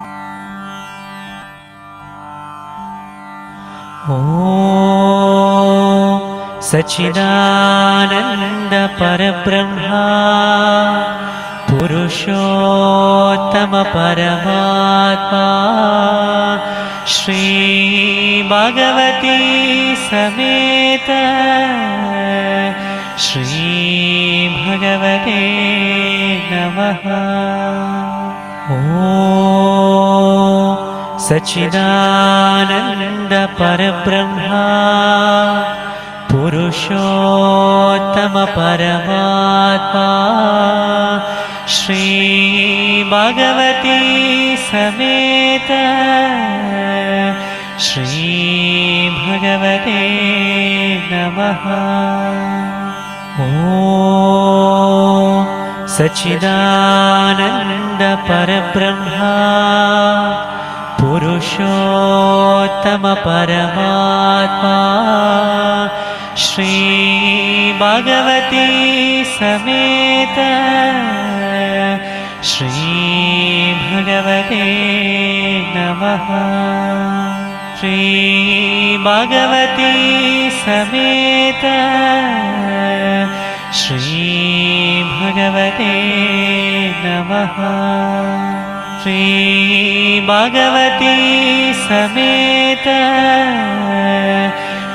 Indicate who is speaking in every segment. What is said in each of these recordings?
Speaker 1: ॐ सच्चिदानन्द परब्रह्मा पुरुषोत्तम परमात्मा श्री भगवती समेत श्री भगवते नमः। ॐ सच्चिदानन्द परब्रह्मा पुरुषोत्तम परमात्मा श्री भगवती समेत श्री भगवते नमः। ॐ सच्चिदानन्द परब्रह्मा पुरुषोत्तम परमात्मा श्री भगवती समेत श्री भगवते नमः। श्री भगवती समेत श्री भगवते नमः। श्री भगवती समेत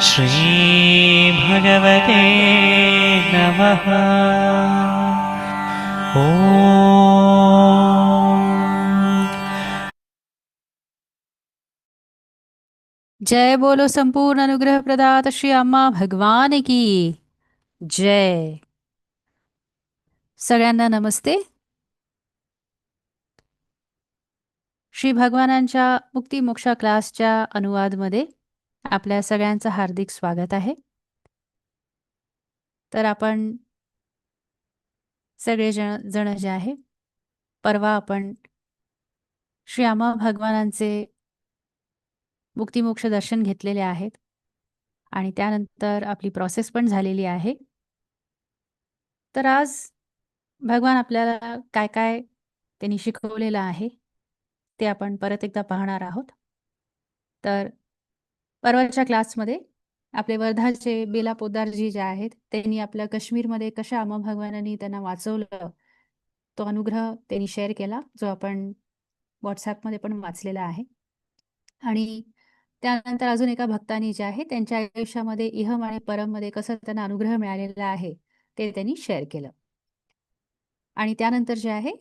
Speaker 1: श्री भगवते नमः। ॐ
Speaker 2: जय बोलो संपूर्ण अनुग्रह प्रदात श्री अम्मा भगवान की जय। सगळ्यांना नमस्ते। श्री भगवानांच्या मुक्ती मोक्षा क्लासच्या अनुवादमध्ये आपल्या सगळ्यांचं हार्दिक स्वागत आहे। तर आपण सगळे जण जे आहे परवा आपण श्री अम्मा भगवानांचे मुक्तिमोक्ष दर्शन घेतलेले आहेत आणि त्यानंतर आपली प्रोसेस पण झालेली आहे। तर आज भगवान आपल्याला काय काय त्यांनी शिकवलेलं आहे ते आपण परत एकदा पाहणार आहोत। तर परवाच्या क्लासमध्ये आपले वर्धाचे बेला पोद्दारजी जे आहेत त्यांनी आपल्या काश्मीरमध्ये कशा अम्मा भगवानांनी त्यांना वाचवलं तो अनुग्रह त्यांनी शेअर केला, जो आपण व्हॉट्सॲपमध्ये पण वाचलेला आहे। आणि त्यानंतर अजून एका भक्तांनी जे आहे त्यांच्या आयुष्यामध्ये इहम आणि परममध्ये कसं त्यांना अनुग्रह मिळालेला आहे ते त्यांनी शेअर केलं। आणि त्यानंतर जे आहे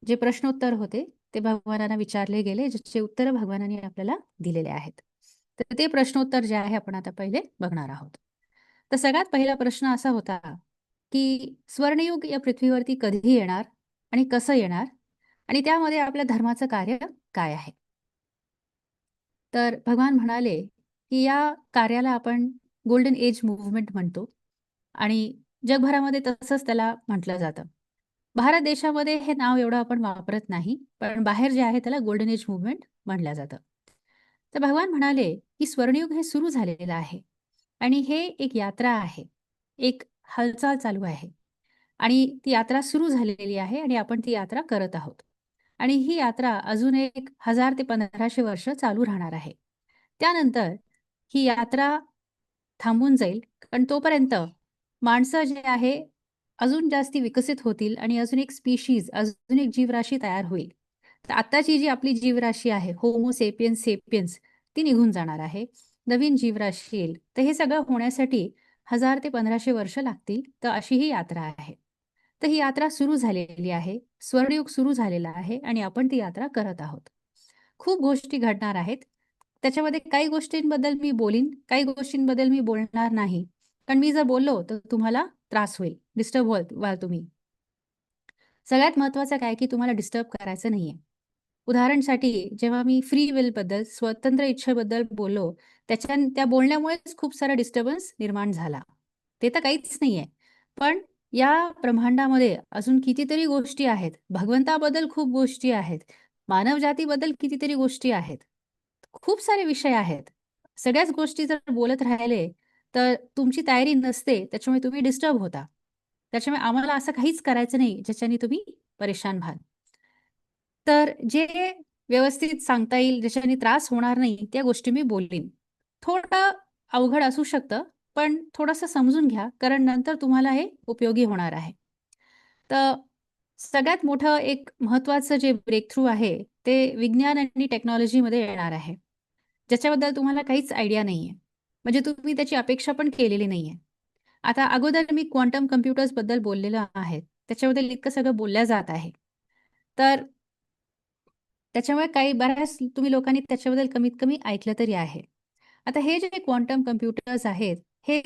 Speaker 2: जे प्रश्नोत्तर होते ते भगवानांना विचारले गेले, ज्याचे उत्तर भगवानांनी आपल्याला दिलेले आहेत। तर ते प्रश्नोत्तर जे आहे आपण आता पहिले बघणार आहोत। तर सगळ्यात पहिला प्रश्न असा होता की स्वर्णयुग या पृथ्वीवरती कधी येणार आणि कसं येणार आणि त्यामध्ये आपल्या धर्माचं कार्य काय आहे। तर भगवान म्हणाले की या कार्याला आपण गोल्डन एज मूव्हमेंट म्हणतो आणि जगभरामध्ये तसंच त्याला म्हटलं जातं। भारत देशामध्ये हे नाव एवढं आपण वापरत नाही, पण बाहेर जे आहे त्याला गोल्डन एज मूव्हमेंट म्हटलं जातं। तर भगवान म्हणाले की स्वर्णयुग हे सुरू झालेलं आहे आणि हे एक यात्रा आहे, एक हालचाल चालू आहे आणि ती यात्रा सुरू झालेली आहे आणि आपण ती यात्रा करत आहोत आणि ही यात्रा अजून एक 1000 ते 1500 वर्ष चालू राहणार आहे। त्यानंतर ही यात्रा थांबून जाईल, कारण तोपर्यंत माणसं जे आहे अजून जास्ती विकसित होतील आणि अजून एक स्पीशीज, अजून एक जीवराशी तयार होईल। तर आताची जी आपली जीवराशी आहे होमो सेपियन्स सेपियन्स ती निघून जाणार आहे, नवीन जीवराशी येईल। तर हे सगळं होण्यासाठी 1000 ते 1500 वर्ष लागतील। तर अशी ही यात्रा आहे। तर ही यात्रा सुरू झालेली आहे, स्वर्णयुग सुरू झालेला आहे आणि आपण ती यात्रा करत आहोत। खूप गोष्टी घडणार आहेत, त्याच्यामध्ये काही गोष्टींबद्दल मी बोलीन, काही गोष्टींबद्दल मी बोलणार नाही, कारण मी जर बोललो तर तुम्हाला त्रास होईल, डिस्टर्ब व्हाल तुम्ही। सगळ्यात महत्त्वाचं काय की तुम्हाला डिस्टर्ब करायचं नाहीये। उदाहरणासाठी जेव्हा मी फ्री विल बद्दल, स्वतंत्र इच्छेबद्दल बोललो, त्या बोलण्यामुळेच खूप सारा डिस्टर्बन्स निर्माण झाला। ते तर काहीच नाहीये, पण या ब्रह्मांडामध्ये अजून कितीतरी गोष्टी आहेत, भगवंताबद्दल खूप गोष्टी आहेत, मानवजातीबद्दल कितीतरी गोष्टी आहेत, खूप सारे विषय आहेत। सगळ्याच गोष्टी जर बोलत राहिले तर तुमची तयारी नसते, त्याच्यामुळे तुम्ही डिस्टर्ब होता। त्याच्यामुळे आम्हाला असं काहीच करायचं नाही ज्याच्याने तुम्ही परेशान व्हाल। तर जे व्यवस्थित सांगता येईल, ज्याच्याने त्रास होणार नाही, त्या गोष्टी मी बोलीन. थोडं अवघड असू शकतं, पण थोडंसं समजून घ्या, कारण नंतर तुम्हाला हे उपयोगी होणार आहे. तर सगळ्यात मोठं एक महत्त्वाचं जे ब्रेक थ्रू आहे, ते विज्ञान आणि टेक्नॉलॉजीमध्ये येणार आहे. ज्याच्याबद्दल तुम्हाला काहीच आयडिया नाहीये. म्हणजे तुम्ही त्याची अपेक्षा पण केलेली नाहीये. आता अगोदर मी क्वांटम कॉम्प्युटर्सबद्दल बोललेलं आहे. त्याच्याबद्दल इतकं सगळं बोलल्या जात आहे. तर त्याच्यामुळे बऱ्याच तुम्ही लोकांनी त्याच्याबद्दल कमीत कमी ऐकलं तरी आहे. आता हे जे क्वांटम कॉम्प्युटर्स आहेत, हे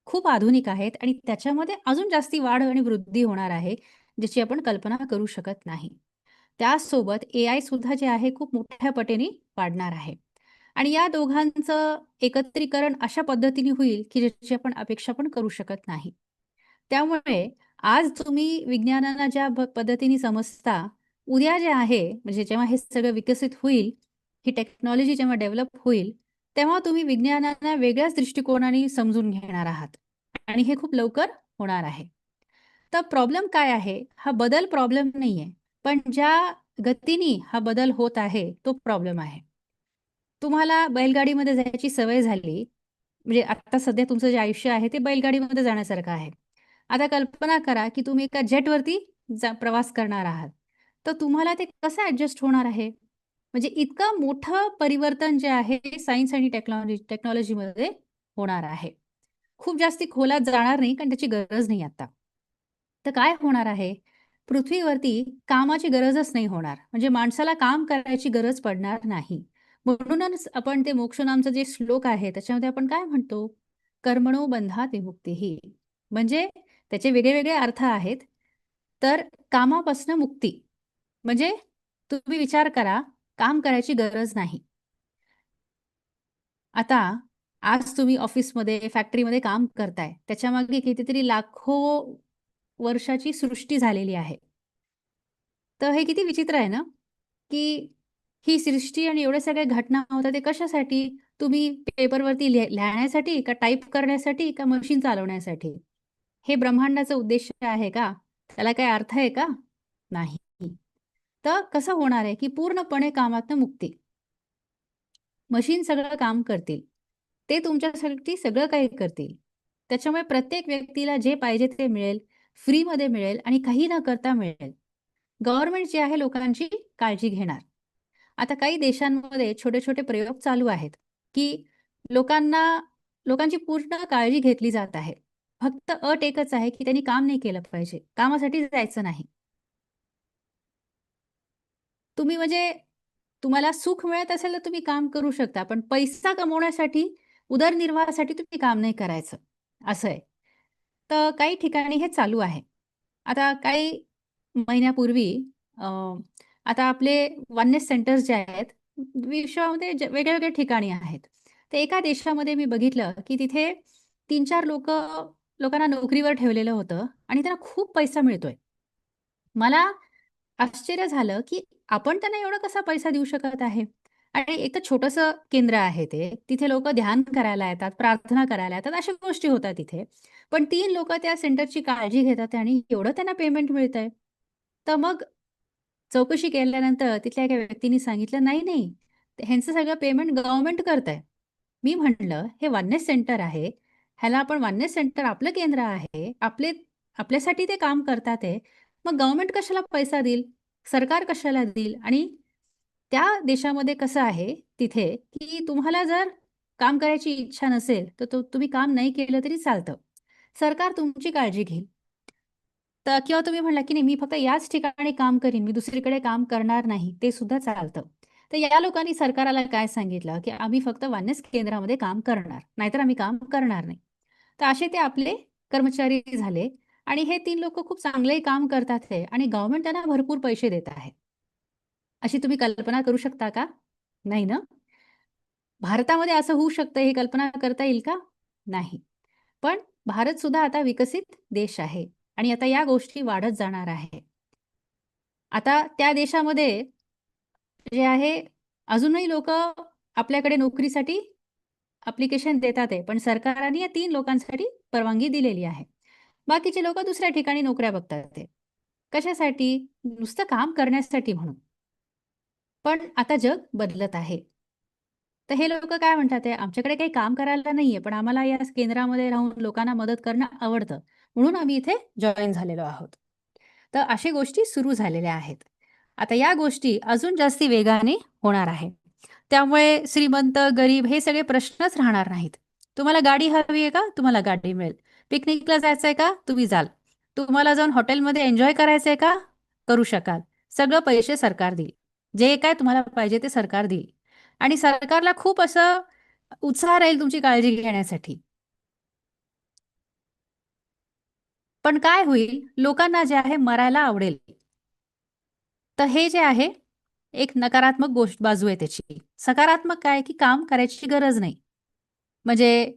Speaker 2: खूप आधुनिक आहेत आणि त्याच्यामध्ये अजून जास्ती वाढ आणि वृद्धी होणार आहे, ज्याची आपण कल्पना करू शकत नाही. त्याचसोबत एआय सुद्धा जे आहे खूप मोठ्या पटीने वाढणार आहे. आणि या दोघांचं एकत्रीकरण अशा पद्धतीने होईल, की ज्याची आपण अपेक्षा पण करू शकत नाही. त्यामुळे आज तुम्ही विज्ञानाला ज्या पद्धतीने समजता, उद्या जे आहे म्हणजे जेव्हा हे सगळं विकसित होईल, ही टेक्नॉलॉजी जेव्हा डेव्हलप होईल, तेव्हा तुम्ही विज्ञानाला वेगळ्याच दृष्टिकोनाने समजून घेणार आहात आणि हे खूप लवकर होणार आहे. तर प्रॉब्लेम काय आहे? हा बदल प्रॉब्लेम नाहीये. पण ज्या गतीने हा बदल होत आहे, तो प्रॉब्लेम आहे. तुम्हाला बैलगाडीमध्ये जायची सवय झाली, म्हणजे आता सध्या तुमचं जे आयुष्य आहे ते बैलगाडीमध्ये जाण्यासारखं आहे. आता कल्पना करा, की तुम्ही एका जेटवरती प्रवास करणार आहात. तर तुम्हाला ते कसं ॲडजस्ट होणार आहे? म्हणजे इतकं मोठं परिवर्तन जे आहे सायन्स आणि टेक्नॉलॉजीमध्ये होणार आहे. खूप जास्ती खोलात जाणार नाही, कारण त्याची गरज नाही आता. तर काय होणार आहे? पृथ्वीवरती कामाची गरजच नाही होणार. म्हणजे माणसाला काम करायची गरज पडणार नाही. म्हणूनच आपण ते मोक्ष नामचं जे श्लोक आहे, त्याच्यामध्ये आपण काय म्हणतो? कर्मणो बंधात विमुक्तिः. म्हणजे त्याचे वेगळे-वेगळे अर्थ आहेत. तर कामापासून मुक्ती. म्हणजे तुम्ही विचार करा, काम करायची गरज नाही. आता आज तुम्ही ऑफिसमध्ये, फॅक्टरीमध्ये काम करताय. त्याच्यामागे कितीतरी लाखो वर्षाची सृष्टी झालेली आहे. तर हे किती विचित्र आहे ना, की ही सृष्टी आणि एवढ्या सगळ्या घटना होतात ते कशासाठी? तुम्ही पेपरवरती लिहिण्यासाठी का टाइप करण्यासाठी का मशीन चालवण्यासाठी? हे ब्रह्मांडाचा उद्देश आहे का? त्याला काही अर्थ आहे का? नाही. तर कसं होणार आहे, की पूर्णपणे कामातनं मुक्ती. मशीन सगळं काम करतील. ते तुमच्यासाठी सगळं काही करतील. त्याच्यामुळे प्रत्येक व्यक्तीला जे पाहिजे ते मिळेल, फ्रीमध्ये मिळेल आणि काही न करता मिळेल. गव्हर्नमेंट जे आहे लोकांची काळजी घेणार. आता काही देशांमध्ये छोटे-छोटे प्रयोग चालू आहेत, की लोकांना लोकांची पूर्ण काळजी घेतली जात आहे. फक्त अट एकच आहे, की त्यांनी काम नाही केलं पाहिजे. कामासाठी जायचं नाही. तुम्ही म्हणजे तुम्हाला सुख मिळत असेल तर तुम्ही काम करू शकता. पण पैसा कमवण्यासाठी, उदरनिर्वाहासाठी तुम्ही काम नाही करायचं, असं आहे. तर काही ठिकाणी हे चालू आहे. आता काही महिन्यापूर्वी अ, आता आपले वेलनेस सेंटर्स जे आहेत, विश्वामध्ये वेगळ्या-वेगळ्या ठिकाणी आहेत. तर एका देशामध्ये मी बघितलं, की तिथे 3-4 लोकांना नोकरीवर ठेवलेलं होतं आणि त्यांना खूप पैसा मिळतोय. मला आश्चर्य झालं, की आपण त्यांना एवढा कसा पैसा देऊ शकत आहे? आणि एक तर छोटंसं केंद्र आहे ते. तिथे लोकं ध्यान करायला येतात, प्रार्थना करायला येतात, अशा गोष्टी होतात तिथे. पण 3 लोकं त्या सेंटरची काळजी घेतात आणि एवढं त्यांना पेमेंट मिळतंय. तर मग चौकशी केल्यानंतर तिथल्या एका व्यक्तीने सांगितलं, "नाही, नाही, ह्यांचं सगळं पेमेंट गव्हर्नमेंट करतंय." मी म्हटलं, "हे वननेस सेंटर आहे. ह्याला आपण वननेस सेंटर आपलं केंद्र आहे. आपल्यासाठी ते काम करतात आहे. मग गव्हर्नमेंट कशाला पैसा देईल? सरकार कशाला देईल?" आणि त्या देशामध्ये कसं आहे तिथे, की तुम्हाला जर काम करायची इच्छा नसेल, तर तुम्ही काम नाही केलं तरी चालतं. सरकार तुमची काळजी घेईल. तर किंवा तुम्ही म्हणला, की नाही मी फक्त याच ठिकाणी काम करीन, मी दुसरीकडे काम करणार नाही, ते सुद्धा चालतं. तर या लोकांनी सरकारला काय सांगितलं, की आम्ही फक्त वननेस केंद्रामध्ये काम करणार, नाहीतर आम्ही काम करणार नाही. तर असे ते आपले कर्मचारी झाले आणि हे 3 लोकं खूप चांगलंही काम करतात आहे आणि गव्हर्नमेंट त्यांना भरपूर पैसे देत आहे. अशी तुम्ही कल्पना करू शकता का? नाही ना? भारतामध्ये असं होऊ शकतं ही कल्पना करता येईल का? नाही. पण भारत सुद्धा आता विकसित देश आहे आणि आता या गोष्टी वाढत जाणार आहे. आता त्या देशामध्ये जे आहे अजूनही लोकं आपल्याकडे नोकरीसाठी ॲप्लिकेशन देतात आहे. पण सरकारने या 3 लोकांसाठी परवानगी दिलेली आहे. बाकीचे लोकं दुसऱ्या ठिकाणी नोकऱ्या बघतात आहे. कशासाठी? नुसतं काम करण्यासाठी म्हणून. पण आता जग बदलत आहे. तर हे लोकं काय म्हणतात आहे, आमच्याकडे काही काम करायला नाहीये, पण आम्हाला या केंद्रामध्ये राहून लोकांना मदत करणं आवडतं. म्हणून आम्ही इथे जॉइन झालेलो आहोत. तर अशा गोष्टी सुरू झालेल्या आहेत. आता या गोष्टी अजून जास्ती वेगाने होणार आहे. त्यामुळे श्रीमंत, गरीब हे सगळे प्रश्नच राहणार नाहीत. तुम्हाला गाडी हवी आहे का? तुम्हाला गाडी मिळेल. पिकनिकला जायचंय का? तुम्ही जाल. तुम्हाला जाऊन हॉटेलमध्ये एन्जॉय करायचंय का? करू शकाल. सगळं पैसे सरकार देईल. जे काय तुम्हाला पाहिजे ते सरकार देईल. आणि सरकारला खूप असं उत्साह राहील तुमची काळजी घेण्यासाठी. पण काय होईल, लोकांना जे आहे मरायला आवडेल. तर हे जे आहे, एक नकारात्मक गोष्ट बाजू आहे त्याची. सकारात्मक काय, की काम करायची गरज नाही. म्हणजे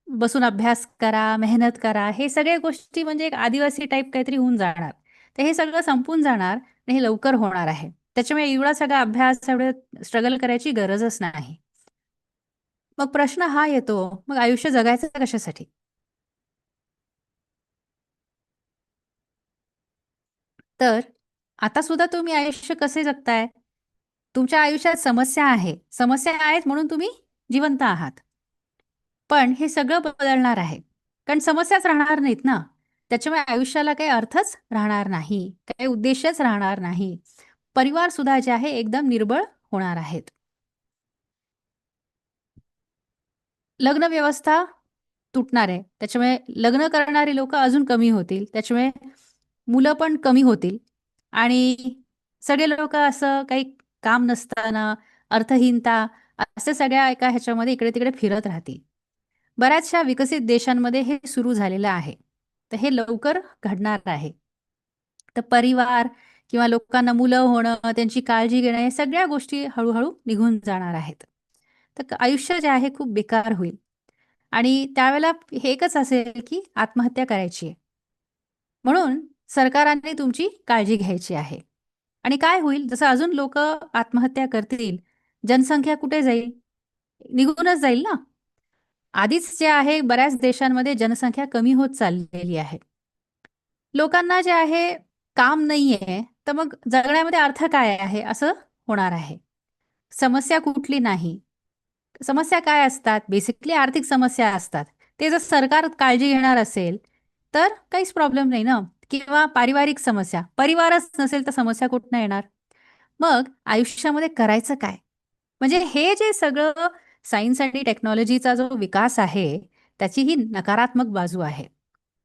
Speaker 2: बसून अभ्यास करा, मेहनत करा, हे सगळ्या गोष्टी म्हणजे एक आदिवासी टाइप काहीतरी होऊन जाणार. तर हे सगळं संपून जाणार आणि हे लवकर होणार आहे. त्याच्यामुळे एवढा सगळा अभ्यास, एवढं स्ट्रगल करायची गरजच नाही. मग प्रश्न हा येतो, मग आयुष्य जगायचं कशासाठी? तर आता सुद्धा तुम्ही आयुष्य कसे जगताय? तुमच्या आयुष्यात समस्या आहे. समस्या आहेत म्हणून तुम्ही जिवंत आहात. पण हे सगळं बदलणार आहे. कारण समस्याच राहणार नाहीत ना. त्याच्यामुळे आयुष्याला काही अर्थच राहणार नाही. काही उद्देशच राहणार नाही. परिवार सुद्धा जे आहे एकदम निर्बळ होणार आहेत. लग्न व्यवस्था तुटणार आहे. त्याच्यामुळे लग्न करणारी लोकं अजून कमी होतील. त्याच्यामुळे मुलं पण कमी होतील आणि सगळे लोकं असं काही काम नसताना, अर्थहीनता अशा सगळ्या एका ह्याच्यामध्ये इकडे-तिकडे फिरत राहतील. बऱ्याचशा विकसित देशांमध्ये हे सुरू झालेलं आहे. तर हे लवकर घडणार आहे. तर परिवार किंवा लोकांना मुलं होणं, त्यांची काळजी घेणं, या सगळ्या गोष्टी हळू निघून जाणार आहेत. तर आयुष्य जे आहे खूप बेकार होईल आणि त्यावेळेला हे एकच असेल की आत्महत्या करायची आहे. म्हणून सरकारांनी तुमची काळजी घ्यायची आहे. आणि काय होईल जसं अजून लोकं आत्महत्या करतील, जनसंख्या कुठे जाईल? निघूनच जाईल ना. आधीच जे आहे बऱ्याच देशांमध्ये जनसंख्या कमी होत चाललेली आहे. लोकांना जे आहे काम नाहीये, तर मग जगण्यामध्ये अर्थ काय आहे असं होणार आहे. समस्या कुठली नाही. समस्या काय असतात? बेसिकली आर्थिक समस्या असतात. ते जर सरकार काळजी घेणार असेल, तर काहीच प्रॉब्लेम नाही ना. किंवा पारिवारिक समस्या. परिवारच नसेल तर समस्या कुठनं येणार? मग आयुष्यामध्ये करायचं काय? म्हणजे हे जे सगळं सायन्स आणि टेक्नॉलॉजीचा जो विकास आहे, त्याची ही नकारात्मक बाजू आहे.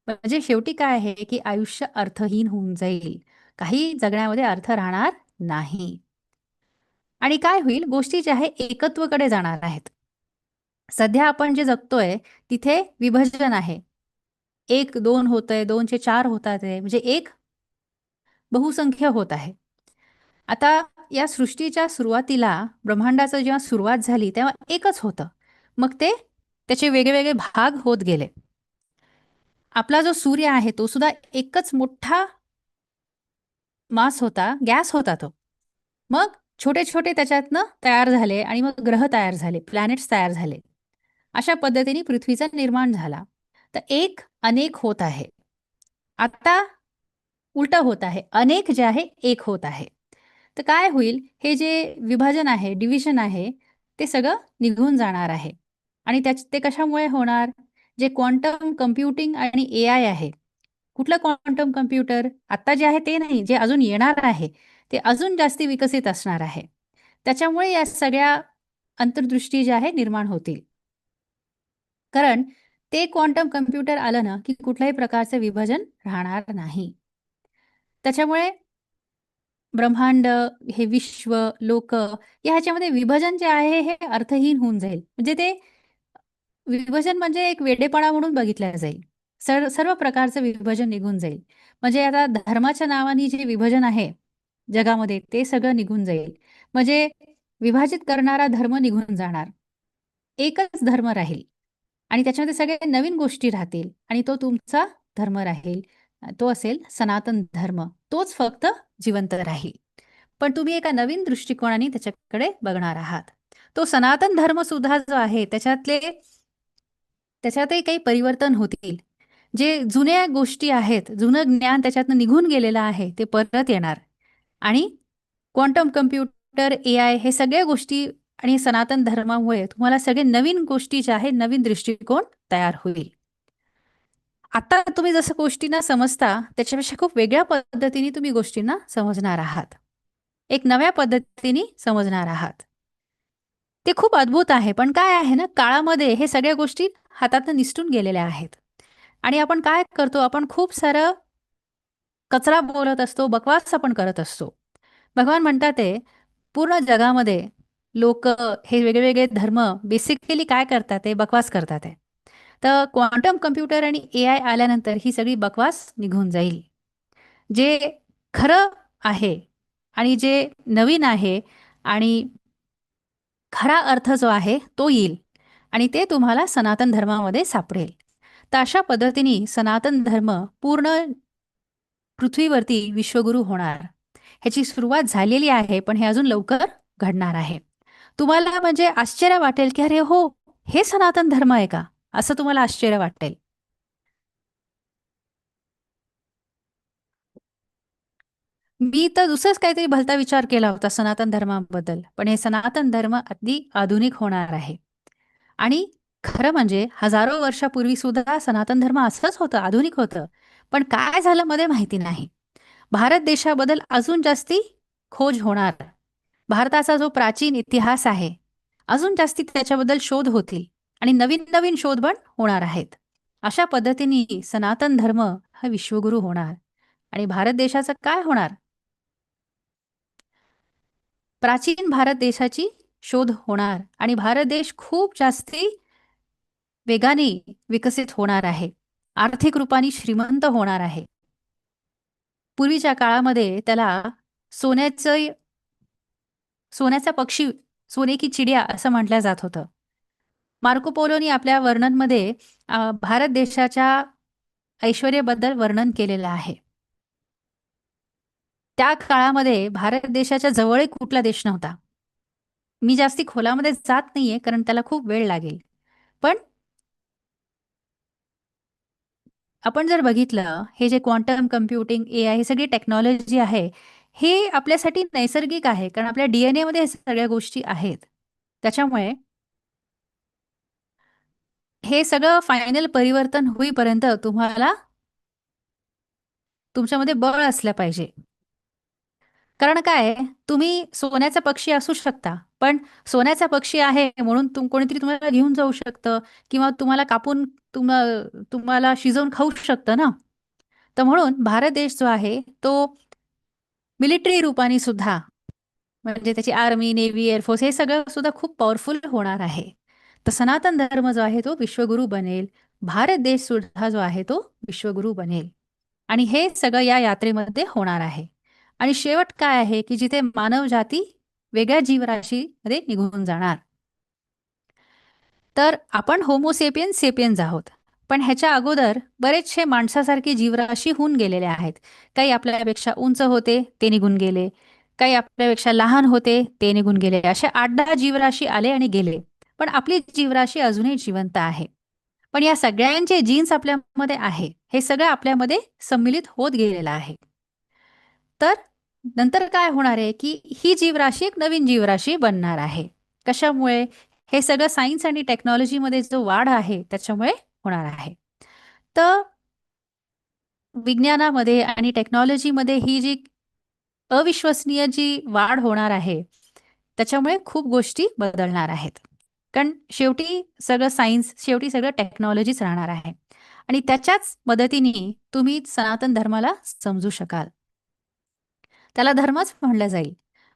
Speaker 2: म्हणजे शेवटी काय आहे, की आयुष्य अर्थहीन होऊन जाईल. काही जगण्यामध्ये अर्थ राहणार नाही. आणि काय होईल, गोष्टी ज्या आहे एकत्वकडे जाणार आहेत. सध्या आपण जे जगतोय, तिथे विभाजन आहे. 1-2 होतंय, 2चे 4 होतात आहे. म्हणजे एक बहुसंख्य होत आहे. आता या सृष्टीच्या सुरुवातीला ब्रह्मांडाचं जेव्हा सुरुवात झाली, तेव्हा एकच होतं. मग ते त्याचे वेगळे भाग होत गेले. आपला जो सूर्य आहे, तो सुद्धा एकच मोठा मास होता, गॅस होता तो. मग छोटे-छोटे त्याच्यातनं तयार झाले आणि मग ग्रह तयार झाले, प्लॅनेट्स तयार झाले. अशा पद्धतीने पृथ्वीचा निर्माण झाला. तर एक अनेक होत आहे. आता उलटं होत आहे. अनेक जे आहे, एक होत आहे. तर काय होईल, हे जे विभाजन आहे, डिव्हिजन आहे, ते सगळं निघून जाणार आहे. आणि ते कशामुळे होणार? जे क्वांटम कम्प्युटिंग आणि एआय आहे. कुठलं क्वांटम कम्प्युटर? आत्ता जे आहे ते नाही, जे अजून येणार आहे, ते अजून जास्ती विकसित असणार आहे. त्याच्यामुळे या सगळ्या अंतर्दृष्टी ज्या आहे निर्माण होतील. कारण ते क्वांटम कम्प्युटर आलं ना, की कुठल्याही प्रकारचं विभाजन राहणार नाही. त्याच्यामुळे ब्रह्मांड, हे विश्व, लोकं या ह्याच्यामध्ये विभाजन जे आहे हे अर्थहीन होऊन जाईल. म्हणजे ते विभाजन म्हणजे एक वेडेपणा म्हणून बघितलं जाईल. सर्व प्रकारचं विभाजन निघून जाईल. म्हणजे आता धर्माच्या नावाने जे विभाजन आहे जगामध्ये ते सगळं निघून जाईल. म्हणजे विभाजित करणारा धर्म निघून जाणार. एकच धर्म राहील आणि त्याच्यामध्ये सगळे नवीन गोष्टी राहतील आणि तो तुमचा धर्म राहील. तो असेल सनातन धर्म. तोच फक्त जिवंत राहील. पण तुम्ही एका नवीन दृष्टिकोनाने त्याच्याकडे बघणार आहात. तो सनातन धर्म सुद्धा जो आहे त्याच्यातही काही परिवर्तन होतील. जे जुन्या गोष्टी आहेत, जुनं ज्ञान त्याच्यातनं निघून गेलेलं आहे, ते परत येणार आणि क्वांटम कम्प्युटर, AI हे सगळ्या गोष्टी आणि सनातन धर्मामुळे तुम्हाला सगळे नवीन गोष्टी ज्या आहेत, नवीन दृष्टिकोन तयार होईल. आता तुम्ही जसं गोष्टींना समजता, त्याच्यापेक्षा खूप वेगळ्या पद्धतीने तुम्ही गोष्टींना समजणार आहात. एक नव्या पद्धतीने समजणार आहात. ते खूप अद्भुत आहे. पण काय आहे ना, काळामध्ये हे सगळ्या गोष्टी हातातनं निसटून गेलेल्या आहेत. आणि आपण काय करतो, आपण खूप सारं कचरा बोलत असतो, बकवास आपण करत असतो. भगवान म्हणतात ते पूर्ण जगामध्ये लोक हे वेगवेगळे धर्म बेसिकली काय करतात ते बकवास करतात आहे. तर क्वांटम कम्प्युटर आणि AI आल्यानंतर ही सगळी बकवास निघून जाईल. जे खरं आहे आणि जे नवीन आहे आणि खरा अर्थ जो आहे तो येईल आणि ते तुम्हाला सनातन धर्मामध्ये सापडेल. तर अशा पद्धतीने सनातन धर्म पूर्ण पृथ्वीवरती विश्वगुरू होणार. ह्याची सुरुवात झालेली आहे, पण हे अजून लवकर घडणार आहे. तुम्हाला म्हणजे आश्चर्य वाटेल, की अरे हो, हे सनातन धर्म आहे का? असं तुम्हाला आश्चर्य वाटेल. मी तर दुसरंच काहीतरी भलता विचार केला होता सनातन धर्माबद्दल. पण हे सनातन धर्म अगदी आधुनिक होणार आहे. आणि खरं म्हणजे हजारो वर्षापूर्वी सुद्धा सनातन धर्म असंच होतं, आधुनिक होतं. पण काय झालं मध्ये माहिती नाही. भारत देशाबद्दल अजून जास्ती खोज होणार. भारताचा जो प्राचीन इतिहास आहे, अजून जास्ती त्याच्याबद्दल शोध होतील आणि नवीन नवीन शोध पण होणार आहेत. अशा पद्धतीने सनातन धर्म हा विश्वगुरू होणार. आणि भारत देशाचं काय होणार? प्राचीन भारत देशाची शोध होणार आणि भारत देश खूप जास्ती वेगाने विकसित होणार आहे. आर्थिक रूपाने श्रीमंत होणार आहे. पूर्वीच्या काळामध्ये त्याला सोन्याचं सोन्याचा पक्षी, सोने की चिडिया असं म्हटलं जात होतं. मार्को पोलोनी आपल्या वर्णनमध्ये भारत देशाच्या ऐश्वर्याबद्दल वर्णन केलेलं आहे. त्या काळामध्ये भारत देशाच्या जवळ कुठला देश नव्हता. मी जास्ती खोलामध्ये जात नाहीये कारण त्याला खूप वेळ लागेल. पण आपण जर बघितलं, हे जे क्वांटम कम्प्युटिंग, AI ही सगळी टेक्नॉलॉजी आहे, हे आपल्यासाठी नैसर्गिक आहे. कारण आपल्या DNA मध्ये हे सगळ्या गोष्टी आहेत. त्याच्यामुळे हे सगळं फायनल परिवर्तन होईपर्यंत तुम्हाला तुमच्यामध्ये बळ असलं पाहिजे. कारण काय आहे, तुम्ही सोन्याचा पक्षी असू शकता, पण सोन्याचा पक्षी आहे म्हणून कोणीतरी तुम्हाला घेऊन जाऊ शकतं किंवा तुम्हाला कापून तुम्हाला शिजवून खाऊ शकतं ना. तर म्हणून भारत देश जो आहे तो मिलिटरी रूपाने सुद्धा म्हणजे त्याची आर्मी, नेव्ही, एअरफोर्स हे सगळं सुद्धा खूप पॉवरफुल होणार आहे. तर सनातन धर्म जो आहे तो विश्वगुरू बनेल. भारत देश सुद्धा जो आहे तो विश्वगुरू बनेल. आणि हे सगळं या यात्रेमध्ये होणार आहे. आणि शेवट काय आहे, की जिथे मानव जाती वेगळ्या जीवराशीमध्ये निघून जाणार. तर आपण होमोसेपियन सेपियन्स आहोत. पण ह्याच्या अगोदर बरेचसे माणसासारखे जीवराशी होऊन गेलेले आहेत. काही आपल्यापेक्षा उंच होते, ते निघून गेले. काही आपल्यापेक्षा लहान होते, ते निघून गेले. असे 8-10 जीवराशी आले आणि गेले. पण आपली जीवराशी अजूनही जिवंत आहे. पण या सगळ्यांचे जीन्स आपल्यामध्ये आहे. हे सगळं आपल्यामध्ये सम्मिलित होत गेलेलं आहे. तर नंतर काय होणार आहे, की ही जीवराशी एक नवीन जीवराशी बनणार आहे. कशामुळे? हे सगळं सायन्स आणि टेक्नॉलॉजीमध्ये जो वाढ आहे त्याच्यामुळे होणार आहे. तर विज्ञानामध्ये आणि टेक्नॉलॉजीमध्ये ही जी अविश्वसनीय जी वाढ होणार आहे, त्याच्यामुळे खूप गोष्टी बदलणार आहेत. कारण शेवटी सगळं सायन्स, शेवटी सगळं टेक्नॉलॉजीच राहणार आहे. आणि त्याच्याच मदतीने तुम्ही सनातन धर्माला समजू शकाल. त्याला धर्मच म्हणलं जाईल.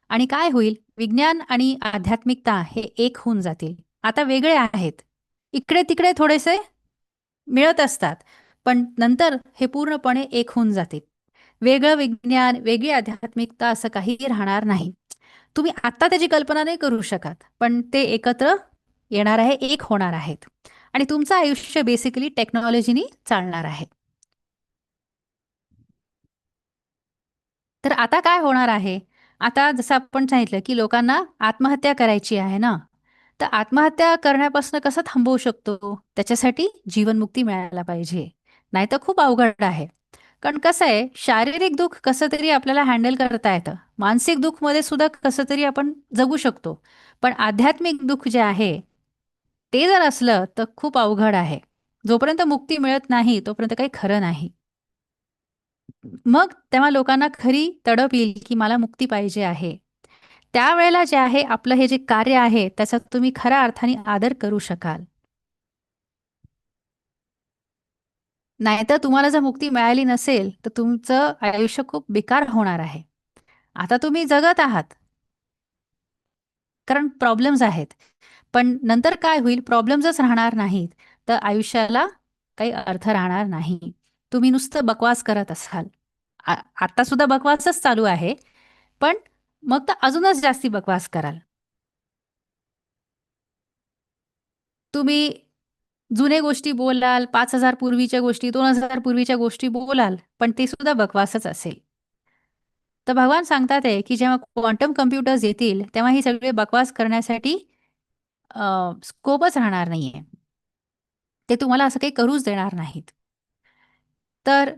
Speaker 2: आणि काय होईल? विज्ञान आणि आध्यात्मिकता हे एक होऊन जातील. आता वेगळे आहेत. इकडे-तिकडे थोडेसे मिळत असतात. पण नंतर हे पूर्णपणे एक होऊन जातील. वेगळं विज्ञान, वेगळी आध्यात्मिकता असं काहीही राहणार नाही. तुम्ही आत्ता त्याची कल्पना नाही करू शकत. पण ते एकत्र येणार आहे, एक होणार आहेत. आणि तुमचं आयुष्य बेसिकली टेक्नॉलॉजीनी चालणार आहे. तर आता काय होणार आहे? आता जसं आपण सांगितलं, की लोकांना आत्महत्या करायची आहे ना, तर आत्महत्या करण्यापासून कसं थांबवू शकतो? त्याच्यासाठी जीवनमुक्ती मिळायला पाहिजे. नाहीतर खूप अवघड आहे. कारण कसं आहे, शारीरिक दुःख कसं तरी आपल्याला हँडल करता येतं. मानसिक दुःखमध्ये सुद्धा कसं तरी आपण जगू शकतो. पण आध्यात्मिक दुःख जे आहे, ते जर असलं तर खूप अवघड आहे. जोपर्यंत मुक्ती मिळत नाही, तोपर्यंत काही खरं नाही. मग तेव्हा लोकांना खरी तडप येईल, की मला मुक्ती पाहिजे आहे. त्यावेळेला जे आहे, आपलं हे जे कार्य आहे, त्याचा तुम्ही खऱ्या अर्थाने आदर करू शकाल. नाहीतर तुम्हाला जर मुक्ती मिळाली नसेल, तर तुमचं आयुष्य खूप बेकार होणार आहे. आता तुम्ही जगत आहात, कारण प्रॉब्लेम्स आहेत. पण नंतर काय होईल, प्रॉब्लेम्सच राहणार नाहीत, तर आयुष्याला काही अर्थ राहणार नाही. तुम्ही नुसतं बकवास करत असाल. आता सुद्धा बकवासच चालू आहे, पण मग तर अजूनच जास्ती बकवास कराल. तुम्ही जुने गोष्टी बोलाल, 5,000 पूर्वीच्या गोष्टी, 2,000 पूर्वीच्या गोष्टी बोलाल, पण ते सुद्धा बकवासच असेल. तर भगवान सांगतात आहे, की जेव्हा क्वांटम कम्प्युटर्स येतील, तेव्हा ही सगळे बकवास करण्यासाठी स्कोपच राहणार नाहीये. ते तुम्हाला असं काही करूच देणार नाहीत. तर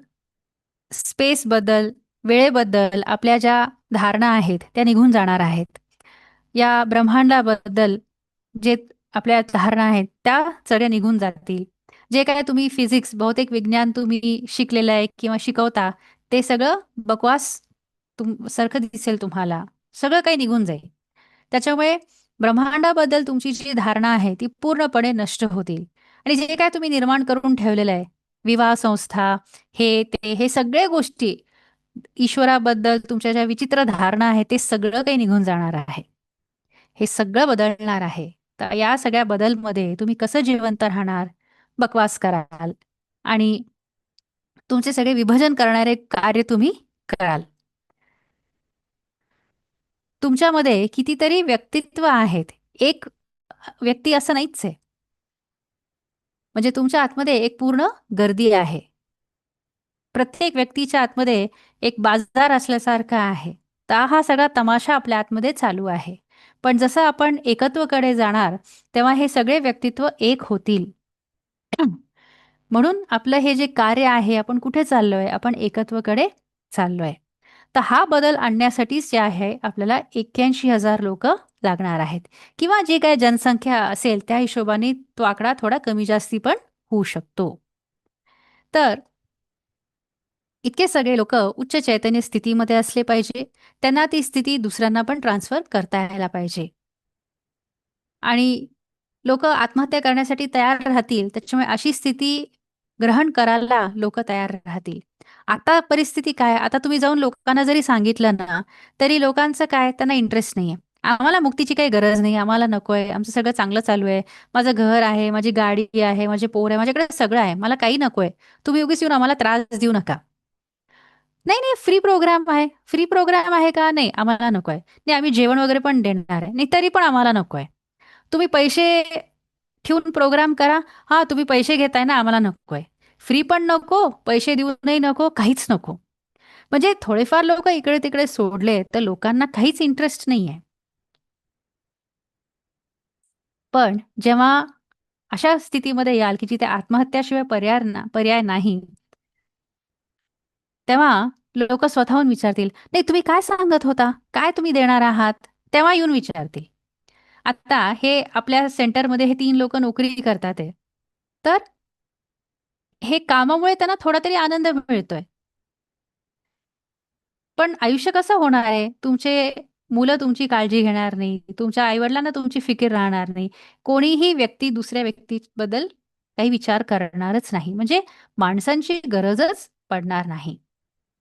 Speaker 2: स्पेसबद्दल, वेळेबद्दल आपल्या ज्या धारणा आहेत, त्या निघून जाणार आहेत. या ब्रह्मांडाबद्दल जे आपल्या धारणा आहेत, त्या सगळ्या निघून जातील. जे काय तुम्ही फिजिक्स, भौतिक विज्ञान तुम्ही शिकलेलं आहे किंवा शिकवता, ते सगळं बकवास सारखं दिसेल तुम्हाला. सगळं काही निघून जाईल. त्याच्यामुळे ब्रह्मांडाबद्दल तुमची जी धारणा आहे, ती पूर्णपणे नष्ट होतील. आणि जे काय तुम्ही निर्माण करून ठेवलेलं आहे, विवाह संस्था, हे सगळे गोष्टी, ईश्वराबद्दल तुमच्या ज्या विचित्र धारणा आहे, ते सगळं काही निघून जाणार आहे. हे सगळं बदलणार आहे. तर या सगळ्या बदलमध्ये तुम्ही कसं जिवंत राहणार, बकवास कराल आणि तुमचे सगळे विभजन करणारे कार्य तुम्ही कराल. तुमच्यामध्ये कितीतरी व्यक्तित्व आहेत. एक व्यक्ती असं नाहीच आहे. म्हणजे तुमच्या आतमध्ये एक पूर्ण गर्दी आहे. प्रत्येक व्यक्तीच्या आतमध्ये एक बाजार असल्यासारखा आहे. तर हा सगळा तमाशा आपल्या आतमध्ये चालू आहे. पण जसं आपण एकत्वकडे जाणार, तेव्हा हे सगळे व्यक्तित्व एक होतील. म्हणून आपलं हे जे कार्य आहे, आपण कुठे चाललोय? आपण एकत्वकडे चाललोय. तर हा बदल आणण्यासाठीच जे आहे, आपल्याला 81,000 लोकं लागणार आहेत किंवा जी काही जनसंख्या असेल, त्या हिशोबाने तो आकडा थोडा कमी जास्ती पण होऊ शकतो. तर इतके सगळे लोकं उच्च चैतन्य स्थितीमध्ये असले पाहिजे. त्यांना ती स्थिती दुसऱ्यांना पण ट्रान्सफर करता यायला पाहिजे. आणि लोकं आत्महत्या करण्यासाठी तयार राहतील, त्याच्यामुळे अशी स्थिती ग्रहण करायला लोकं तयार राहतील. आता परिस्थिती काय? आता तुम्ही जाऊन लोकांना जरी सांगितलं ना, तरी लोकांचं काय, त्यांना इंटरेस्ट नाहीये. आम्हाला मुक्तीची काही गरज नाही, आम्हाला नकोय, आमचं सगळं चांगलं चालू आहे. माझं घर आहे, माझी गाडी आहे, माझे पोर आहे, माझ्याकडे सगळं आहे. मला काही नकोय. तुम्ही उगीच येऊन आम्हाला त्रास देऊ नका. नाही, नाही, फ्री प्रोग्राम आहे. फ्री प्रोग्राम आहे का? नाही, आम्हाला नकोय. नाही, आम्ही जेवण वगैरे पण देणार आहे. नाही, तरी पण आम्हाला नकोय. तुम्ही पैसे ठेवून प्रोग्राम करा. हां, तुम्ही पैसे घेताय ना, आम्हाला नकोय. फ्री पण नको, पैसे देऊनही नको, काहीच नको. म्हणजे थोडेफार लोकं इकडे-तिकडे सोडले, तर लोकांना काहीच इंटरेस्ट नाहीये. पण जेव्हा अशा स्थितीमध्ये याल, की जिथे आत्महत्याशिवाय पर्याय नाही, तेव्हा लोकं स्वतःहून विचारतील, "नाही, तुम्ही काय सांगत होता? काय तुम्ही देणार आहात?" तेव्हा येऊन विचारतील. आता हे आपल्या सेंटरमध्ये हे 3 लोकं नोकरी करतात आहे. तर हे कामामुळे त्यांना थोडा तरी आनंद मिळतोय. पण आयुष्य कसं होणार आहे? तुमचे मुलं तुमची काळजी घेणार नाही. तुमच्या आई-वडिलांना तुमची फिकीर राहणार नाही. कोणीही व्यक्ती दुसऱ्या व्यक्तीबद्दल काही विचार करणारच नाही. म्हणजे माणसांची गरजच पडणार नाही.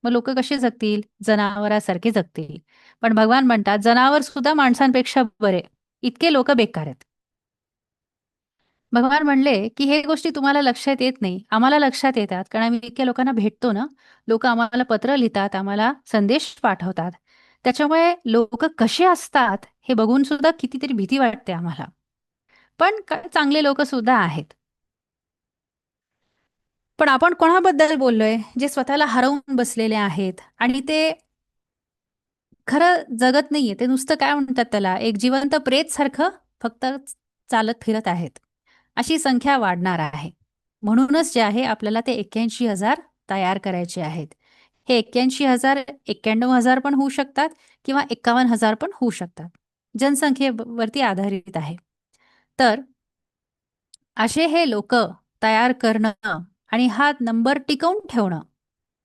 Speaker 2: मग लोकं कसे जगतील? जनावरासारखे जगतील. पण भगवान म्हणतात, जनावर सुद्धा माणसांपेक्षा बरे. इतके लोकं बेकार आहेत. भगवान म्हणले, की "हे गोष्टी तुम्हाला लक्षात येत नाही. आम्हाला लक्षात येतात. कारण आम्ही इतक्या लोकांना भेटतो ना, लोकं आम्हाला पत्र लिहितात, आम्हाला संदेश पाठवतात. त्याच्यामुळे लोकं कसे असतात हे बघून सुद्धा कितीतरी भीती वाटते आम्हाला. पण चांगले लोकं सुद्धा आहेत. पण आपण कोणाबद्दल बोललोय? जे स्वतःला हरवून बसलेले आहेत आणि ते खरं जगत नाहीये. ते नुसतं काय म्हणतात त्याला, एक जिवंत प्रेतसारखं फक्त चालत फिरत आहेत. अशी संख्या वाढणार आहे. म्हणूनच जे आहे आपल्याला ते 81,000 तयार करायचे आहेत. हे 81,000 91,000 पण होऊ शकतात किंवा 51,000 पण होऊ शकतात. जनसंख्येवरती आधारित आहे. तर असे हे लोक तयार करणं आणि हा नंबर टिकवून ठेवणं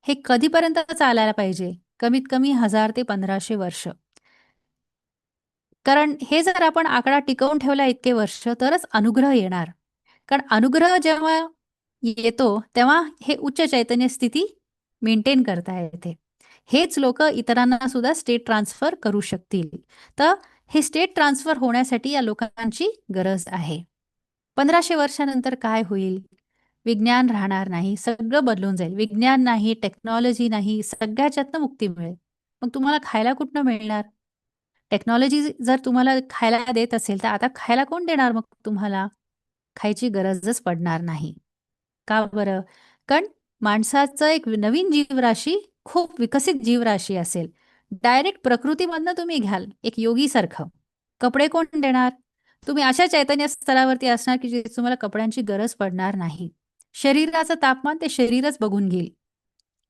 Speaker 2: हे कधीपर्यंत चालायला पाहिजे? कमीत कमी 1000 ते 1500 वर्ष. कारण हे जर आपण आकडा टिकवून ठेवला इतके वर्ष तरच अनुग्रह येणार. कारण अनुग्रह जेव्हा येतो तेव्हा हे उच्च चैतन्य स्थिती मेंटेन करता येते. हेच लोक इतरांना सुद्धा स्टेट ट्रान्सफर करू शकतील. तर हे स्टेट ट्रान्सफर होण्यासाठी या लोकांची गरज आहे. 1500 वर्षानंतर काय होईल? विज्ञान राहणार नाही, सगळं बदलून जाईल. विज्ञान नाही, टेक्नॉलॉजी नाही, सगळ्याच्यातनं मुक्ती मिळेल. मग तुम्हाला खायला कुठनं मिळणार? टेक्नॉलॉजी जर तुम्हाला खायला देत असेल, तर आता खायला कोण देणार मग तुम्हाला? खायची गरजच पडणार नाही. का बरं? कारण माणसाचं एक नवीन जीवराशी खूप विकसित जीवराशी असेल. डायरेक्ट प्रकृतीमधनं तुम्ही घ्याल, एक योगीसारखं. कपडे कोण देणार? तुम्ही अशा चैतन्य स्तरावरती असणार, की जे तुम्हाला कपड्यांची गरज पडणार नाही. शरीराचं तापमान ते शरीरच बघून घेईल.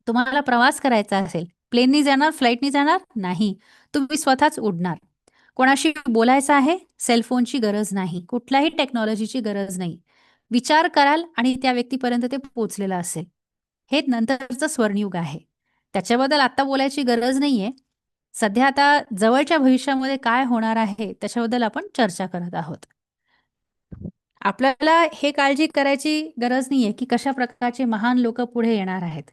Speaker 2: तुम्हाला प्रवास करायचा असेल, प्लेननी जाणार, फ्लाईटनी जाणार? नाही. तुम्ही स्वतःच उडणार. कोणाशी बोलायचं आहे? सेलफोनची गरज नाही. कुठल्याही टेक्नॉलॉजीची गरज नाही. विचार कराल आणि त्या व्यक्तीपर्यंत ते पोहोचलेलं असेल. हे नंतरचं स्वर्णयुग आहे. त्याच्याबद्दल आत्ता बोलायची गरज नाहीये. सध्या आता जवळच्या भविष्यामध्ये काय होणार आहे त्याच्याबद्दल आपण चर्चा करत आहोत. आपल्याला हे काळजी करायची गरज नाहीये, की कशा प्रकारचे महान लोक पुढे येणार आहेत.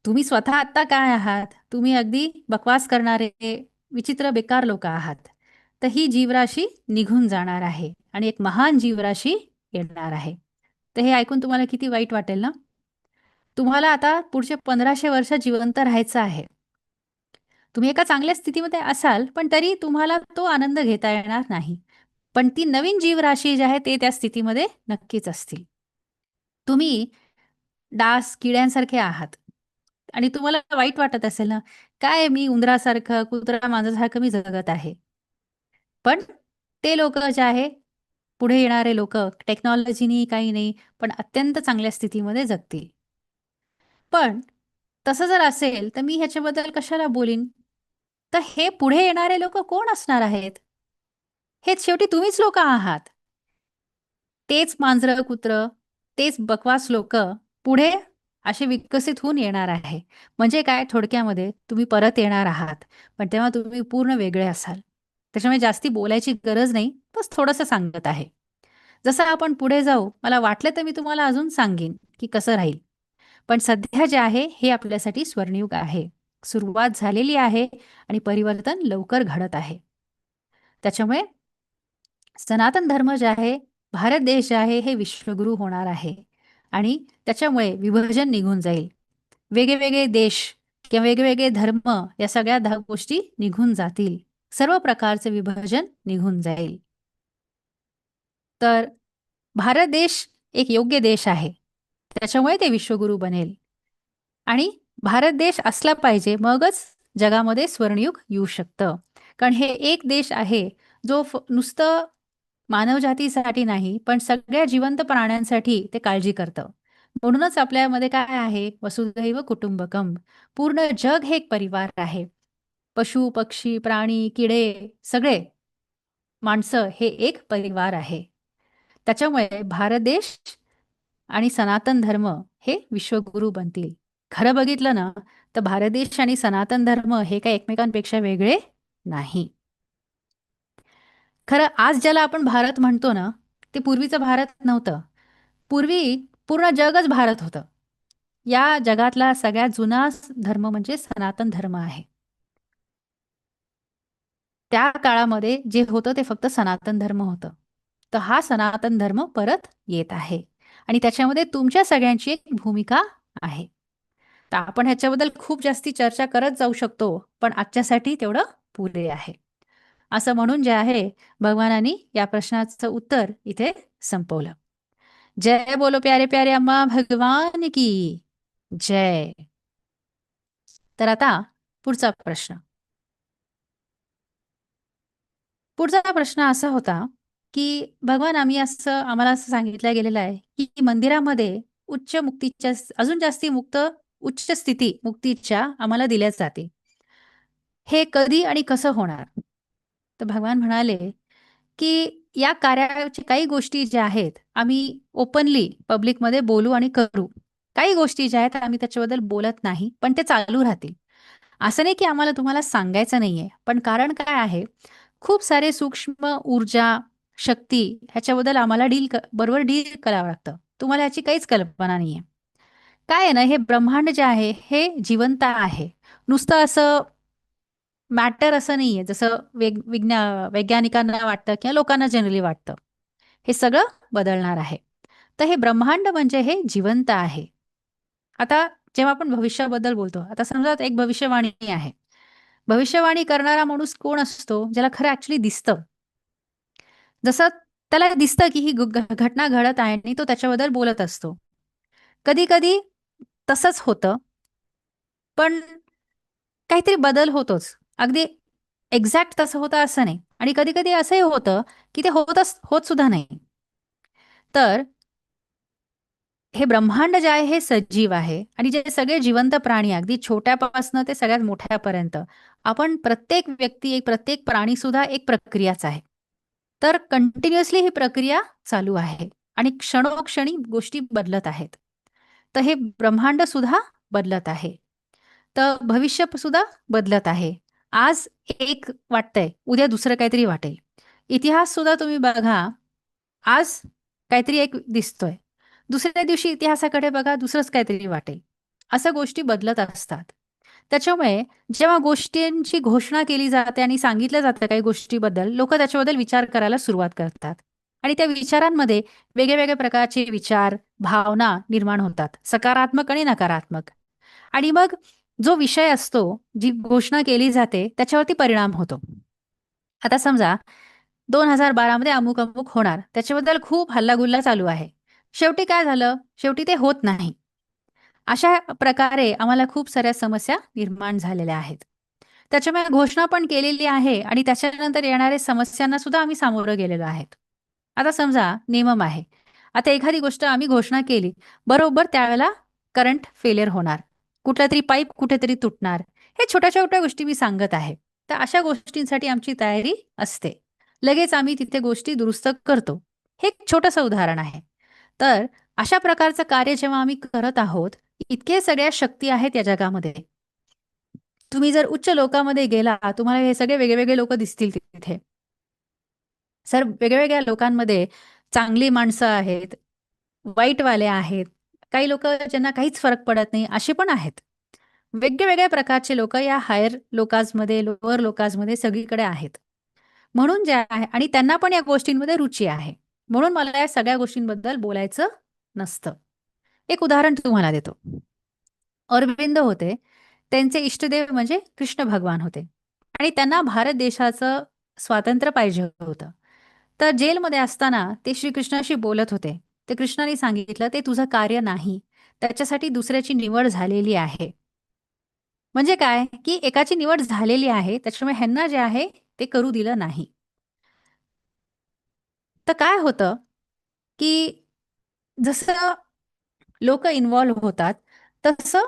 Speaker 2: तुम्ही स्वतः आत्ता काय आहात? तुम्ही अगदी बकवास करणारे, विचित्र बेकार लोक आहात. तर ही जीवराशी निघून जाणार आहे आणि एक महान जीवराशी येणार आहे. तर हे ऐकून तुम्हाला किती वाईट वाटेल ना? तुम्हाला आता पुढचे 1500 वर्ष जिवंत राहायचं आहे. तुम्ही एका चांगल्या स्थितीमध्ये असाल, पण तरी तुम्हाला तो आनंद घेता येणार नाही. पण ती नवीन जीवराशी जी आहे ते त्या स्थितीमध्ये नक्कीच असतील. तुम्ही डास, किड्यांसारखे आहात आणि तुम्हाला वाईट वाटत असेल ना, काय मी उंदरासारखं, कुत्रा मांजरासारखं मी जगत आहे. पण ते लोकं जे आहे, पुढे येणारे लोकं टेक्नॉलॉजीनी काही नाही, पण अत्यंत चांगल्या स्थितीमध्ये जगतील. पण तसं जर असेल, तर मी ह्याच्याबद्दल कशाला बोलीन? तर हे पुढे येणारे लोकं कोण असणार आहेत? हेच शेवटी तुम्हीच लोकं आहात. तेच मांजरं, कुत्रं, तेच बकवास लोकं पुढे असे विकसित होऊन येणार आहे. म्हणजे काय थोडक्यामध्ये तुम्ही परत येणार आहात. पण तेव्हा तुम्ही पूर्ण वेगळे असाल. त्याच्यामुळे जास्ती बोलायची गरज नाही. बस थोडंसं सांगत आहे. जसं आपण पुढे जाऊ, मला वाटलं तर मी तुम्हाला अजून सांगेन, की कसं राहील. पण सध्या जे आहे हे आपल्यासाठी स्वर्णयुग आहे. सुरुवात झालेली आहे आणि परिवर्तन लवकर घडत आहे. त्याच्यामुळे सनातन धर्म जे आहे, भारत देश जे आहे हे विश्वगुरू होणार आहे आणि त्याच्यामुळे विभाजन निघून जाईल. वेगवेगळे देश किंवा वेगवेगळे धर्म या सगळ्या गोष्टी निघून जातील. सर्व प्रकारचे विभाजन निघून जाईल. तर भारत देश एक योग्य देश आहे. त्याच्यामुळे ते विश्वगुरू बनेल आणि भारत देश असला पाहिजे मगच जगामध्ये स्वर्णयुग येऊ शकतं. कारण हे एक देश आहे जो नुसतं मानवजातीसाठी नाही, पण सगळ्या जिवंत प्राण्यांसाठी ते काळजी करतं. म्हणूनच आपल्यामध्ये काय आहे? वसुधैव कुटुंबकम. पूर्ण जग हे एक परिवार आहे. पशु, पक्षी, प्राणी, किडे सगळे माणसं हे एक परिवार आहे. त्याच्यामुळे भारत देश आणि सनातन धर्म हे विश्वगुरू बनतील. खरं बघितलं ना, तर भारत देश आणि सनातन धर्म हे काही एकमेकांपेक्षा वेगळे नाही. खरं आज ज्याला आपण भारत म्हणतो ना, ते पूर्वीचं भारत नव्हतं. पूर्वी पूर्ण जगच भारत होतं. या जगातला सगळ्यात जुना धर्म म्हणजे सनातन धर्म आहे. त्या काळामध्ये जे होतं ते फक्त सनातन धर्म होतं. तर हा सनातन धर्म परत येत आहे आणि त्याच्यामध्ये तुमच्या सगळ्यांची एक भूमिका आहे. तर आपण ह्याच्याबद्दल खूप जास्ती चर्चा करत जाऊ शकतो, पण आजच्यासाठी तेवढं पुरे आहे. असं म्हणून जे आहे भगवानांनी या प्रश्नाचं उत्तर इथे संपवलं. जय बोलो प्यारे प्यारे अम्मा भगवान की जय. तर आता पुढचा प्रश्न. पुढचा प्रश्न असा होता, की भगवान आम्हाला असं सांगितलं गेलेलं आहे, की मंदिरामध्ये उच्च मुक्तीच्या अजून जास्ती मुक्त उच्च स्थिती मुक्तीच्या आम्हाला दिल्या जाते. हे कधी आणि कसं होणार? तर भगवान म्हणाले, की या कार्याच्या काही गोष्टी ज्या आहेत, आम्ही ओपनली पब्लिकमध्ये बोलू आणि करू. काही गोष्टी ज्या आहेत आम्ही त्याच्याबद्दल बोलत नाही, पण ते चालू राहतील. असं नाही की आम्हाला तुम्हाला सांगायचं नाहीये. पण कारण काय आहे, खूप सारे सूक्ष्म ऊर्जा, शक्ती ह्याच्याबद्दल आम्हाला बरोबर डील करावं लागतं. तुम्हाला याची काहीच कल्पना नाहीये. काय आहे ना, हे ब्रह्मांड जे आहे, हे जिवंत आहे. नुसतं असं मॅटर असं नाहीये, जसं वैज्ञानिकांना वाटतं किंवा लोकांना जनरली वाटतं. हे सगळं बदलणार आहे. तर हे ब्रह्मांड म्हणजे हे जिवंत आहे. आता जेव्हा आपण भविष्याबद्दल बोलतो, आता समजा एक भविष्यवाणी आहे. भविष्यवाणी करणारा माणूस कोण असतो? ज्याला खरं ॲक्चुअली दिसतं. जसं त्याला दिसतं, की ही घटना घडत आहे आणि तो त्याच्याबद्दल बोलत असतो. कधी-कधी तसंच होतं, पण काहीतरी बदल होतोच. अगदी एक्झॅक्ट तसं होतं असं नाही. आणि कधी-कधी असंही होतं, की ते होत सुद्धा नाही. तर हे ब्रह्मांड जे आहे हे सजीव आहे आणि जे सगळे जिवंत प्राणी अगदी छोट्यापासनं ते सगळ्यात मोठ्यापर्यंत आपण प्रत्येक व्यक्ती, एक प्रत्येक प्राणी सुद्धा एक प्रक्रियाच आहे. तर कंटिन्युअसली ही प्रक्रिया चालू आहे आणि क्षणोक्षणी गोष्टी बदलत आहेत. तर हे ब्रह्मांड सुद्धा बदलत आहे. तर भविष्य सुद्धा बदलत आहे. आज एक वाटतंय, उद्या दुसरं काहीतरी वाटेल. इतिहास सुद्धा तुम्ही बघा, आज काहीतरी एक दिसतोय. दुसऱ्या दिवशी इतिहासाकडे बघा, दुसरंच काहीतरी वाटेल. अशा गोष्टी बदलत असतात. त्याच्यामुळे जेव्हा गोष्टींची घोषणा केली जाते आणि सांगितलं जातं काही गोष्टीबद्दल, लोकं त्याच्याबद्दल विचार करायला सुरुवात करतात. आणि त्या विचारांमध्ये वेगळ्या-वेगळ्या प्रकारचे विचार, भावना निर्माण होतात. सकारात्मक आणि नकारात्मक. आणि मग जो विषय असतो, जी घोषणा केली जाते, त्याच्यावरती परिणाम होतो. आता समजा 2012 मध्ये अमुक-अमुक होणार. त्याच्याबद्दल खूप हल्लागुल्ला चालू आहे. शेवटी काय झालं? शेवटी ते होत नाही. अशा प्रकारे आम्हाला खूप साऱ्या समस्या निर्माण झालेल्या आहेत. त्याच्यामुळे घोषणा पण केलेली आहे आणि त्याच्यानंतर येणाऱ्या समस्यांना सुद्धा आम्ही सामोरं गेलेलो आहेत. आता समजा नियम आहे. आता एखादी गोष्ट आम्ही घोषणा केली, बरोबर त्यावेळेला करंट फेलियर होणार. कुठलातरी पाईप कुठेतरी तुटणार. हे छोट्या-छोट्या गोष्टी मी सांगत आहे. तर अशा गोष्टींसाठी आमची तयारी असते. लगेच आम्ही तिथे गोष्टी दुरुस्त करतो. हे एक छोटंसं उदाहरण आहे. तर अशा प्रकारचं कार्य जेव्हा आम्ही करत आहोत, इतके सगळ्या शक्ती आहेत या जगामध्ये. तुम्ही जर उच्च लोकामध्ये गेला, तुम्हाला हे सगळे वेगळे-वेगळे लोकं दिसतील तिथे. सर वेगळ्या लोकांमध्ये चांगली माणसं आहेत, वाईटवाले आहेत, काही लोकं ज्यांना काहीच फरक पडत नाही, असे पण आहेत. वेगळ्या प्रकारचे लोकं या हायर लोकांमध्ये, लोअर लोकांमध्ये सगळीकडे आहेत. म्हणून जे आहे आणि त्यांना पण या गोष्टींमध्ये रुची आहे. म्हणून मला या सगळ्या गोष्टींबद्दल बोलायचं नसतं. एक उदाहरण तुम्हाला देतो. अरविंद होते. त्यांचे इष्टदेव म्हणजे कृष्ण भगवान होते आणि त्यांना भारत देशाचं स्वातंत्र्य पाहिजे होतं. तर जेलमध्ये असताना ते श्रीकृष्णाशी बोलत होते. ते कृष्णाने सांगितलं, "ते तुझं कार्य नाही. त्याच्यासाठी दुसऱ्याची निवड झालेली आहे." म्हणजे काय, की एकाची निवड झालेली आहे, त्याच्यामुळे ह्यांना जे आहे ते करू दिलं नाही. तर काय होतं, की जसं लोकं इन्व्हॉल्व होतात, तसं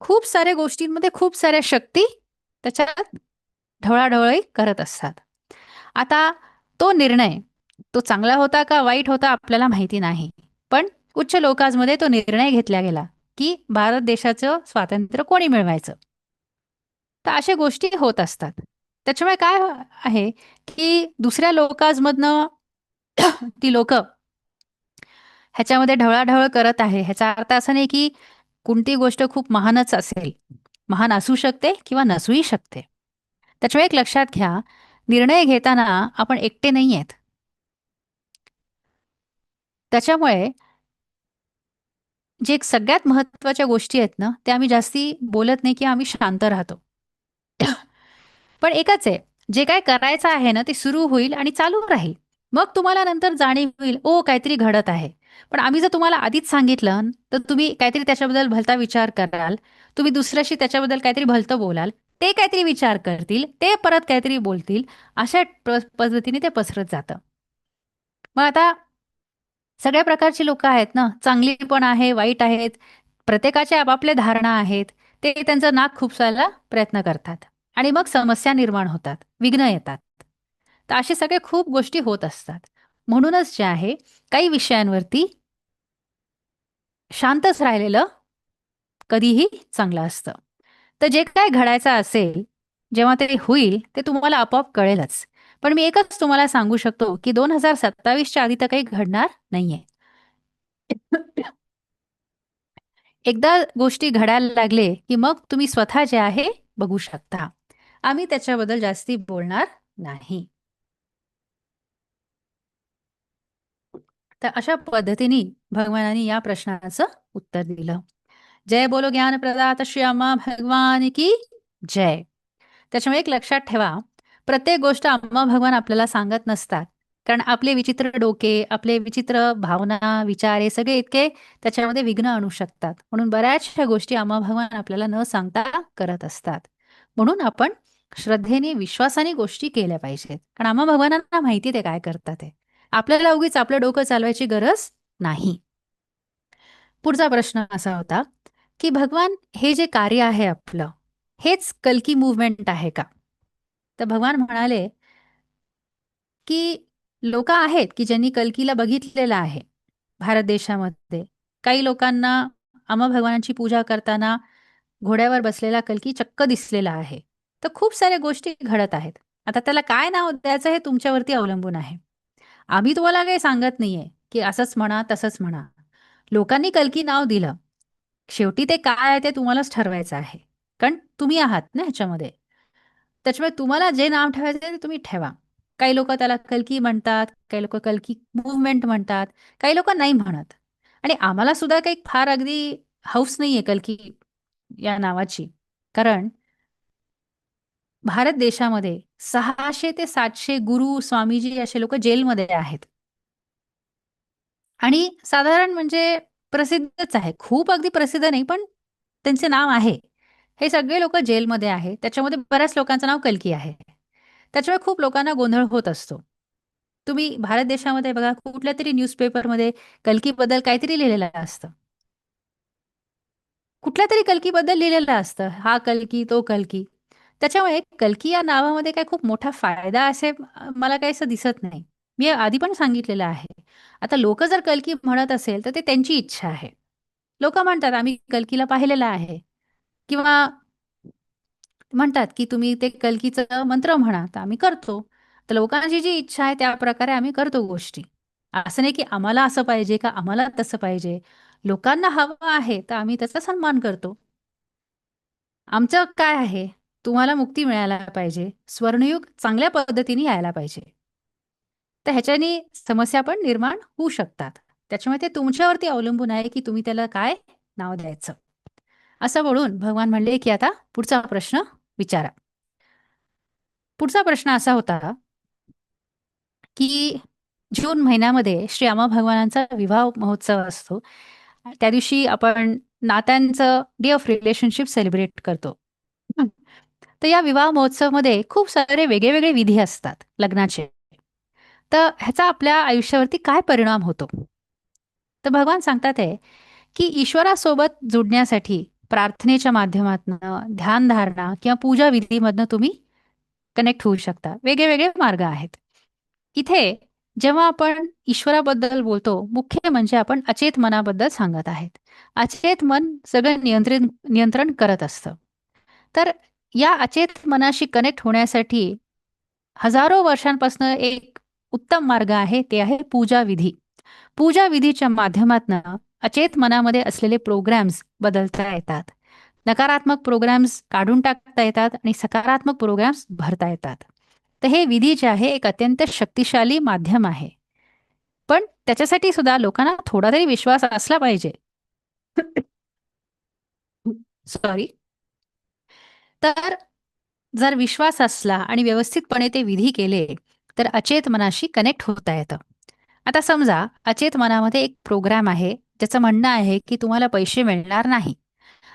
Speaker 2: खूप साऱ्या गोष्टींमध्ये खूप साऱ्या शक्ती त्याच्यात ढवळाढवळी करत असतात. आता तो निर्णय, तो चांगला होता का वाईट होता आपल्याला माहिती नाही. पण उच्च लोकांमध्ये तो निर्णय घेतला गेला, की भारत देशाचं स्वातंत्र्य कोणी मिळवायचं. तर अशा गोष्टी होत असतात. त्याच्यामुळे काय आहे, की दुसऱ्या लोकांमधनं ती लोकं ह्याच्यामध्ये ढवळाढवळ करत आहे. ह्याचा अर्थ असा नाही, की कोणती गोष्ट खूप महानच असेल. महान असू शकते किंवा नसूही शकते. त्याच्यामुळे एक लक्षात घ्या, निर्णय घेताना आपण एकटे नाही आहेत. त्याच्यामुळे जे एक सगळ्यात महत्त्वाच्या गोष्टी आहेत ना, त्या आम्ही जास्ती बोलत नाही किंवा आम्ही शांत राहतो. पण एकच आहे, जे काही करायचं आहे ना, ते सुरू होईल आणि चालू राहील. मग तुम्हाला नंतर जाणीव होईल, "ओह! काहीतरी घडत आहे." पण आम्ही जर तुम्हाला आधीच सांगितलं, तर तुम्ही काहीतरी त्याच्याबद्दल भलता विचार कराल. तुम्ही दुसऱ्याशी त्याच्याबद्दल काहीतरी भलतं बोलाल. ते काहीतरी विचार करतील, ते परत काहीतरी बोलतील. अशा पद्धतीने ते पसरत जातं. मग आता सगळ्या प्रकारची लोकं आहेत ना, चांगली पण आहे, वाईट आहेत. प्रत्येकाचे आपापले धारणा आहेत. ते त्यांचं नाक खुपसायला प्रयत्न करतात आणि मग समस्या निर्माण होतात, विघ्न येतात. तर असे सगळे खूप गोष्टी होत असतात. म्हणूनच जे आहे काही विषयांवरती शांतच राहिलेलं कधीही चांगलं असतं. तर जे काय घडायचं असेल, जेव्हा ते होईल ते तुम्हाला आपोआप कळेलच. पण मी एकच तुम्हाला सांगू शकतो, की 2027च्या आधी तर काही घडणार नाहीये. एकदा गोष्टी घडायला लागले, की मग तुम्ही स्वतः जे आहे बघू शकता. आम्ही त्याच्याबद्दल जास्ती बोलणार नाही. तर अशा पद्धतीने भगवानांनी या प्रश्नाचं उत्तर दिलं. जय बोलो ज्ञान प्रदाता श्री अम्मा भगवान की जय. त्याच्यामुळे एक लक्षात ठेवा, प्रत्येक गोष्ट अम्मा भगवान आपल्याला सांगत नसतात. कारण आपले विचित्र डोके, आपले विचित्र भावना, विचार हे सगळे इतके त्याच्यामध्ये विघ्न आणू शकतात. म्हणून बऱ्याचशा गोष्टी अम्मा भगवान आपल्याला न सांगता करत असतात. म्हणून आपण श्रद्धेने, विश्वासाने गोष्टी केल्या पाहिजेत. कारण अम्मा भगवानांना माहिती ते काय करतात ते. आपल्याला उगीच आपलं डोकं चालवायची गरज नाही. पुढचा प्रश्न असा होता, की भगवान हे जे कार्य आहे आपलं, हेच कल्की मूव्हमेंट आहे का? तर भगवान म्हणाले, की लोकं आहेत, की ज्यांनी कल्कीला बघितलेलं आहे भारत देशामध्ये. काही लोकांना अंबा भगवानाची पूजा करताना घोड्यावर बसलेला कल्की चक्क दिसलेला आहे. तर खूप साऱ्या गोष्टी घडत आहेत. आता त्याला काय नाव द्यायचं हे तुमच्यावरती अवलंबून आहे. आम्ही तुम्हाला काही सांगत नाहीये, की असंच म्हणा, तसंच म्हणा. लोकांनी कल्की नाव दिलं. शेवटी ते काय आहे ते तुम्हालाच ठरवायचं आहे. कारण तुम्ही आहात ना ह्याच्यामध्ये. त्याच्यामुळे तुम्हाला जे नाव ठेवायचं ते तुम्ही ठेवा. काही लोकं त्याला कल्की म्हणतात, काही लोकं कल्की मूव्हमेंट म्हणतात, काही लोकं नाही म्हणत. आणि आम्हाला सुद्धा काही फार अगदी हौस नाहीये कल्की या नावाची. कारण भारत देशामध्ये 600 ते 700 गुरु, स्वामीजी असे लोकं जेलमध्ये आहेत. आणि साधारण म्हणजे प्रसिद्धच आहे. खूप अगदी प्रसिद्ध नाही, पण त्यांचे नाव आहे. हे सगळे लोकं जेलमध्ये आहेत. त्याच्यामध्ये बऱ्याच लोकांचं नाव कल्की आहे. त्याच्यामुळे खूप लोकांना गोंधळ होत असतो. तुम्ही भारत देशामध्ये बघा, कुठल्यातरी न्यूजपेपरमध्ये कल्कीबद्दल काहीतरी लिहिलेलं असतं. कुठल्यातरी कल्कीबद्दल लिहिलेलं असतं. हा कल्की, तो कल्की. त्याच्यामुळे कल्की या नावामध्ये काही खूप मोठा फायदा असे मला काही असं दिसत नाही. मी आधी पण सांगितलेलं आहे. आता लोकं जर कल्की म्हणत असेल, तर ते त्यांची इच्छा आहे. लोकं म्हणतात, "आम्ही कल्कीला पाहिलेलं आहे." किंवा म्हणतात, की तुम्ही ते कल्कीचं मंत्र म्हणा, तर आम्ही करतो. तर लोकांची जी इच्छा आहे त्याप्रकारे आम्ही करतो गोष्टी. असं नाही, की आम्हाला असं पाहिजे का आम्हाला तसं पाहिजे. लोकांना हवं आहे, तर आम्ही त्याचा सन्मान करतो. आमचं काय आहे, तुम्हाला मुक्ती मिळायला पाहिजे. स्वर्णयुग चांगल्या पद्धतीने यायला पाहिजे. तर ह्याच्याने समस्या पण निर्माण होऊ शकतात. त्याच्यामुळे ते तुमच्यावरती अवलंबून आहे, की तुम्ही त्याला काय नाव द्यायचं. असं बोलून भगवान म्हणले, की आता पुढचा प्रश्न विचारा. पुढचा प्रश्न असा होता, की जून महिन्यामध्ये श्री रामा भगवानांचा विवाह महोत्सव असतो. त्या दिवशी आपण नात्यांचं डे ऑफ रिलेशनशिप सेलिब्रेट करतो. हं. तर या विवाह महोत्सवमध्ये खूप सारे वेगळे-वेगळे विधी असतात लग्नाचे. तर ह्याचा आपल्या आयुष्यावरती काय परिणाम होतो? तर भगवान सांगतात आहे, की ईश्वरासोबत जोडण्यासाठी प्रार्थनेच्या माध्यमातनं, ध्यानधारणा किंवा पूजा विधीमधनं तुम्ही कनेक्ट होऊ शकता. वेगळे-वेगळे मार्ग आहेत. इथे जेव्हा आपण ईश्वराबद्दल बोलतो, मुख्य म्हणजे आपण अचेत मनाबद्दल सांगत आहेत. अचेत मन सगळं नियंत्रण करत असतं. तर या अचेत मनाशी कनेक्ट होण्यासाठी हजारो वर्षांपासून एक उत्तम मार्ग आहे, ते आहे पूजा विधी. पूजा विधीच्या माध्यमातनं अचेत मनामध्ये असलेले प्रोग्राम्स बदलता येतात. नकारात्मक प्रोग्राम्स काढून टाकता येतात आणि सकारात्मक प्रोग्राम्स भरता येतात. तर हे विधी जे आहे एक अत्यंत शक्तिशाली माध्यम आहे. पण त्याच्यासाठी सुद्धा लोकांना थोडा तरी विश्वास असला पाहिजे. सॉरी. तर जर विश्वास असला आणि व्यवस्थितपणे ते विधी केले, तर अचेत मनाशी कनेक्ट होता येतं. आता समजा अचेत मनामध्ये एक प्रोग्राम आहे, ज्याचं म्हणणं आहे, की तुम्हाला पैसे मिळणार नाही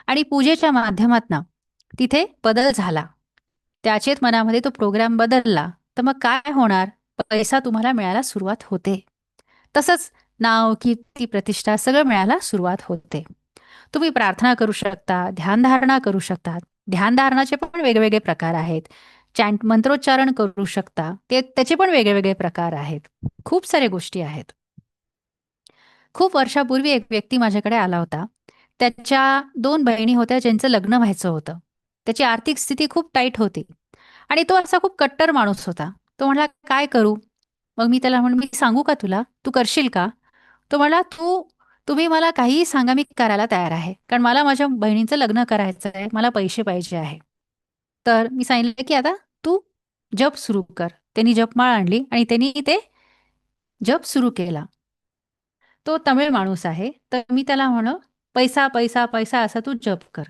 Speaker 2: आणि पूजेच्या माध्यमातनं तिथे बदल झाला. त्या अचेत मनामध्ये तो प्रोग्राम बदलला, तर मग काय होणार? पैसा तुम्हाला मिळायला सुरुवात होते. तसंच नाव, कीर्ती, प्रतिष्ठा सगळं मिळायला सुरुवात होते. तुम्ही प्रार्थना करू शकता, ध्यानधारणा करू शकता. ध्यानधारणाचे पण वेगवेगळे प्रकार आहेत. चॅन्ट मंत्रोच्चारण करू शकता. त्याचे पण वेगवेगळे प्रकार आहेत. खूप साऱ्या गोष्टी आहेत. खूप वर्षापूर्वी एक व्यक्ती माझ्याकडे आला होता. त्याच्या 2 बहिणी होत्या ज्यांचं लग्न व्हायचं होतं. त्याची आर्थिक स्थिती खूप टाईट होती आणि तो असा खूप कट्टर माणूस होता. तो म्हणाला, "काय करू?" मग मी त्याला म्हणलं, "मी सांगू का तुला? तू करशील का?" तो म्हणाला, तुम्ही मला काहीही सांगा, मी करायला तयार आहे. कारण मला माझ्या बहिणीचं लग्न करायचं आहे. मला पैसे पाहिजे आहे." तर मी सांगितलं, की "आता तू जप सुरू कर." त्यांनी जपमाळ आणली आणि त्यांनी ते जप सुरू केला. तो तमिळ माणूस आहे. तर मी त्याला म्हणलं, "पैसा, पैसा, पैसा असा तू जप कर."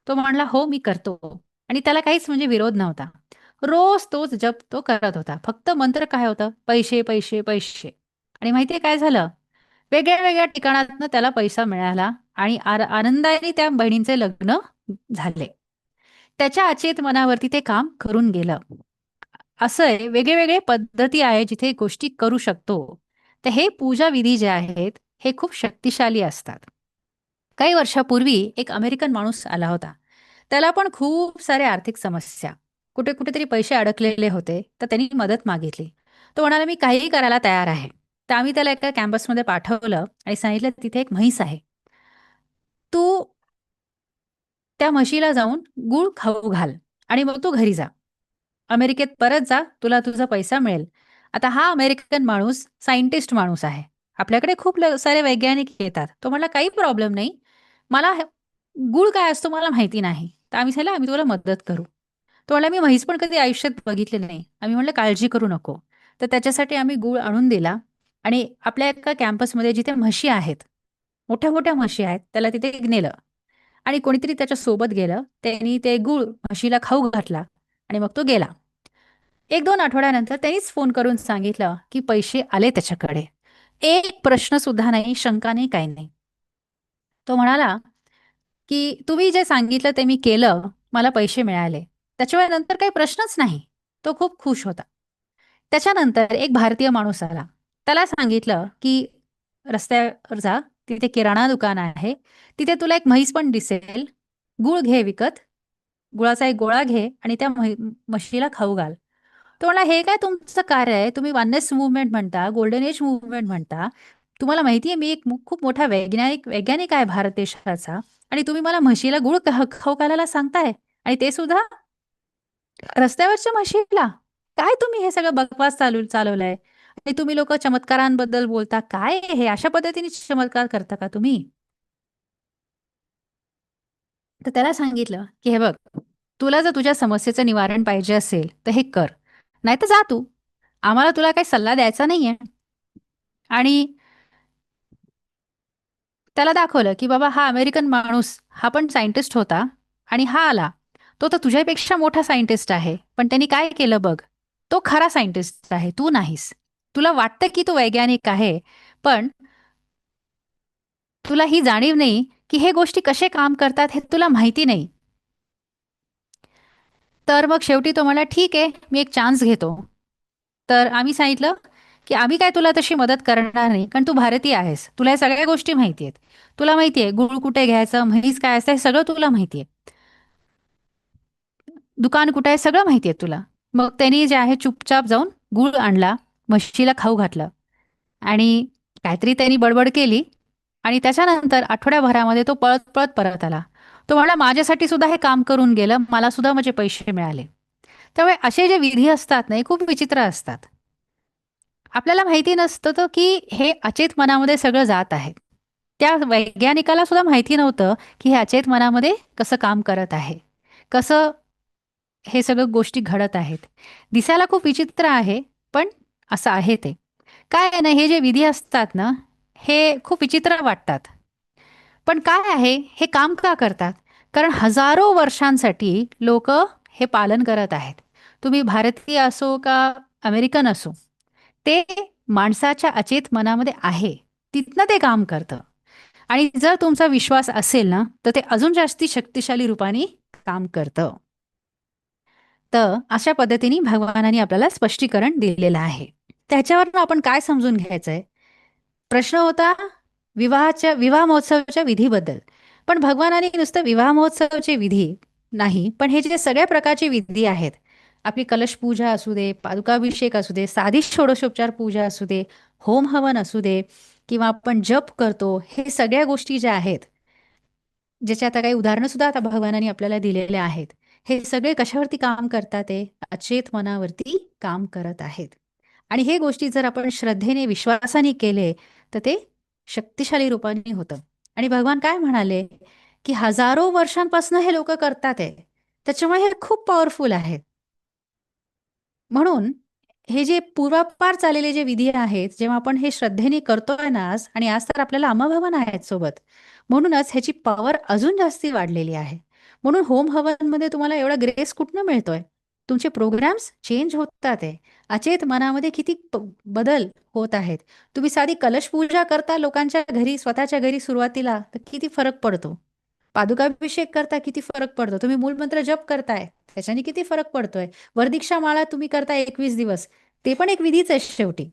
Speaker 2: तो म्हणला, "हो, मी करतो." आणि त्याला काहीच म्हणजे विरोध नव्हता. रोज तोच जप तो करत होता. फक्त मंत्र काय होतं? पैसे, पैसे, पैसे. आणि माहिती काय झालं? वेगळ्या-वेगळ्या ठिकाणातनं त्याला पैसा मिळाला आणि आनंदाने त्या बहिणींचे लग्न झाले. त्याच्या अचेत मनावरती ते काम करून गेलं. असं आहे, वेगळे-वेगळे पद्धती आहे जिथे गोष्टी करू शकतो. तर हे पूजा विधी जे आहेत, हे खूप शक्तिशाली असतात. काही वर्षापूर्वी एक अमेरिकन माणूस आला होता. त्याला पण खूप साऱ्या आर्थिक समस्या, कुठे-कुठेतरी पैसे अडकलेले होते, तर त्यांनी मदत मागितली. तो म्हणाला, "मी काहीही करायला तयार आहे." तर आम्ही त्याला एका कॅम्पसमध्ये पाठवलं आणि सांगितलं, "तिथे एक म्हैस आहे. तू त्या म्हशीला जाऊन गूळ खाऊ घाल आणि मग तू घरी जा. अमेरिकेत परत जा, तुला तुझा पैसा मिळेल." आता हा अमेरिकन माणूस सायंटिस्ट माणूस आहे. आपल्याकडे खूप सारे वैज्ञानिक येतात. तो म्हणाला, "काही प्रॉब्लेम नाही. मला गूळ काय असतो मला माहिती नाही." तर आम्ही सांगितलं, "आम्ही तुला मदत करू." तो म्हणाला, "मी म्हैस पण कधी आयुष्यात बघितली नाही." आम्ही म्हटलं, "काळजी करू नको." तर त्याच्यासाठी आम्ही गूळ आणून दिला आणि आपल्या एका कॅम्पसमध्ये जिथे म्हशी आहेत, मोठ्या-मोठ्या म्हशी आहेत, त्याला तिथे नेलं आणि कोणीतरी त्याच्या सोबत गेलं. त्यांनी ते गूळ म्हशीला खाऊ घातला आणि मग तो गेला. 1-2 आठवड्यानंतर त्यांनीच फोन करून सांगितलं, की पैसे आले त्याच्याकडे. एक प्रश्न सुद्धा नाही, शंका नाही, काही नाही. तो म्हणाला, की "तुम्ही जे सांगितलं ते मी केलं, मला पैसे मिळाले." त्याच्यामुळे नंतर काही प्रश्नच नाही. तो खूप खुश होता. त्याच्यानंतर एक भारतीय माणूस आला. त्याला सांगितलं, की "रस्त्यावर जा, तिथे किराणा दुकान आहे. तिथे तुला एक म्हैस पण दिसेल. गूळ घे विकत. गुळाचा एक गोळा घे आणि त्या म्हशीला खाऊ घाल." तो म्हणला, "हे काय तुमचं कार्य आहे? तुम्ही वननेस मूव्हमेंट म्हणता, गोल्डन एज मूव्हमेंट म्हणता. तुम्हाला माहिती आहे मी एक खूप मोठा वैज्ञानिक वैज्ञानिक आहे भारत देशाचा आणि तुम्ही मला म्हशीला गूळ खाऊ घालायला सांगताय आणि ते सुद्धा रस्त्यावरच्या म्हशीला? काय तुम्ही हे सगळं बकवास चालवलाय आणि तुम्ही लोकं चमत्कारांबद्दल बोलता. काय हे? अशा पद्धतीने चमत्कार करता का तुम्ही?" तर त्याला सांगितलं, की "हे बघ, तुला जर तुझ्या समस्येचं निवारण पाहिजे असेल, तर हे कर. नाहीतर जा तू. आम्हाला तुला काही सल्ला द्यायचा नाहीये." आणि त्याला दाखवलं, की बाबा हा अमेरिकन माणूस, हा पण सायंटिस्ट होता आणि हा आला. तो तर तुझ्यापेक्षा मोठा सायंटिस्ट आहे. पण त्यांनी काय केलं बघ. तो खरा सायंटिस्ट आहे, तू नाहीस. तुला वाटतं, की तू वैज्ञानिक आहे, पण तुला ही जाणीव नाही, की हे गोष्टी कसे काम करतात हे तुला माहिती नाही. तर मग शेवटी तो म्हणाला, "ठीक आहे, मी एक चान्स घेतो." तर आम्ही सांगितलं, की "आम्ही काय तुला तशी मदत करणार नाही, कारण तू भारतीय आहेस. तुला या सगळ्या गोष्टी माहिती आहेत. तुला माहिती आहे गूळ कुठे घ्यायचं, म्हैस काय असतं, हे सगळं तुला माहिती आहे. दुकान कुठे आहे, सगळं माहिती आहे तुला." मग त्यांनी जे आहे चुपचाप जाऊन गूळ आणला, म्हशीला खाऊ घातलं आणि काहीतरी त्यांनी बडबड केली आणि त्याच्यानंतर आठवड्याभरामध्ये तो पळत-पळत परत आला. तो म्हणाला, "माझ्यासाठी सुद्धा हे काम करून गेलं. मला सुद्धा माझे पैसे मिळाले." त्यामुळे असे जे विधी असतात ना, हे खूप विचित्र असतात. आपल्याला माहिती नसतं तर की हे अचेत मनामध्ये सगळं जात आहे. त्या वैज्ञानिकाला सुद्धा माहिती नव्हतं, की हे अचेत मनामध्ये कसं काम करत आहे. कसं हे सगळं गोष्टी घडत आहेत. दिसायला खूप विचित्र आहे, पण असं आहे ते. काय आहे ना, हे जे विधी असतात ना, हे खूप विचित्र वाटतात. पण काय आहे, हे काम का करतात? कारण हजारो वर्षांसाठी लोकं हे पालन करत आहेत. तुम्ही भारतीय असो का अमेरिकन असो, ते माणसाच्या अचेत मनामध्ये आहे. तिथनं ते काम करतं. आणि जर तुमचा विश्वास असेल ना, तर ते अजून जास्ती शक्तिशाली रूपाने काम करतं. तर अशा पद्धतीने भगवानाने आपल्याला स्पष्टीकरण दिलेलं आहे. त्याच्यावरून आपण काय समजून घ्यायचंय? प्रश्न होता विवाह महोत्सवाच्या विधीबद्दल. पण भगवानाने नुसतं विवाह महोत्सवाचे विधी नाही, पण हे जे सगळ्या प्रकारचे विधी आहेत, आपली कलश पूजा असू दे, पादुकाभिषेक असू दे, साधी षोडशोपचार पूजा असू दे, होम हवन असू दे, किंवा आपण जप करतो, हे सगळ्या गोष्टी ज्या आहेत, ज्याचे आता काही उदाहरणं सुद्धा आता भगवानांनी आपल्याला दिलेले आहेत. हे सगळे कशावरती काम करतात ते अचेत मनावरती काम करत आहेत. आणि हे गोष्टी जर आपण श्रद्धेने, विश्वासाने केले, तर ते शक्तिशाली रूपाने होतं. आणि भगवान काय म्हणाले, की हजारो वर्षांपासून हे लोक करतात आहे. त्याच्यामुळे हे खूप पॉवरफुल आहेत. म्हणून हे जे पूर्वापार चाललेले जे विधी आहेत, जेव्हा आपण हे श्रद्धेने करतोय ना आज, आणि आज तर आपल्याला अंमभवन आहेत सोबत, म्हणूनच ह्याची पॉवर अजून जास्ती वाढलेली आहे. म्हणून होम हवनमध्ये तुम्हाला एवढा ग्रेस कुठनं मिळतोय? तुमचे प्रोग्राम्स चेंज होतात आहे. अचेत मनामध्ये किती बदल होत आहेत. तुम्ही साधी कलश पूजा करता लोकांच्या घरी, स्वतःच्या घरी सुरुवातीला, तर किती फरक पडतो. पादुकाभिषेक करता, किती फरक पडतो. तुम्ही मूलमंत्र जप करताय, त्याच्याने किती फरक पडतोय. वरदीक्षा माळा तुम्ही करताय 21 दिवस, ते पण एक विधीच आहे शेवटी.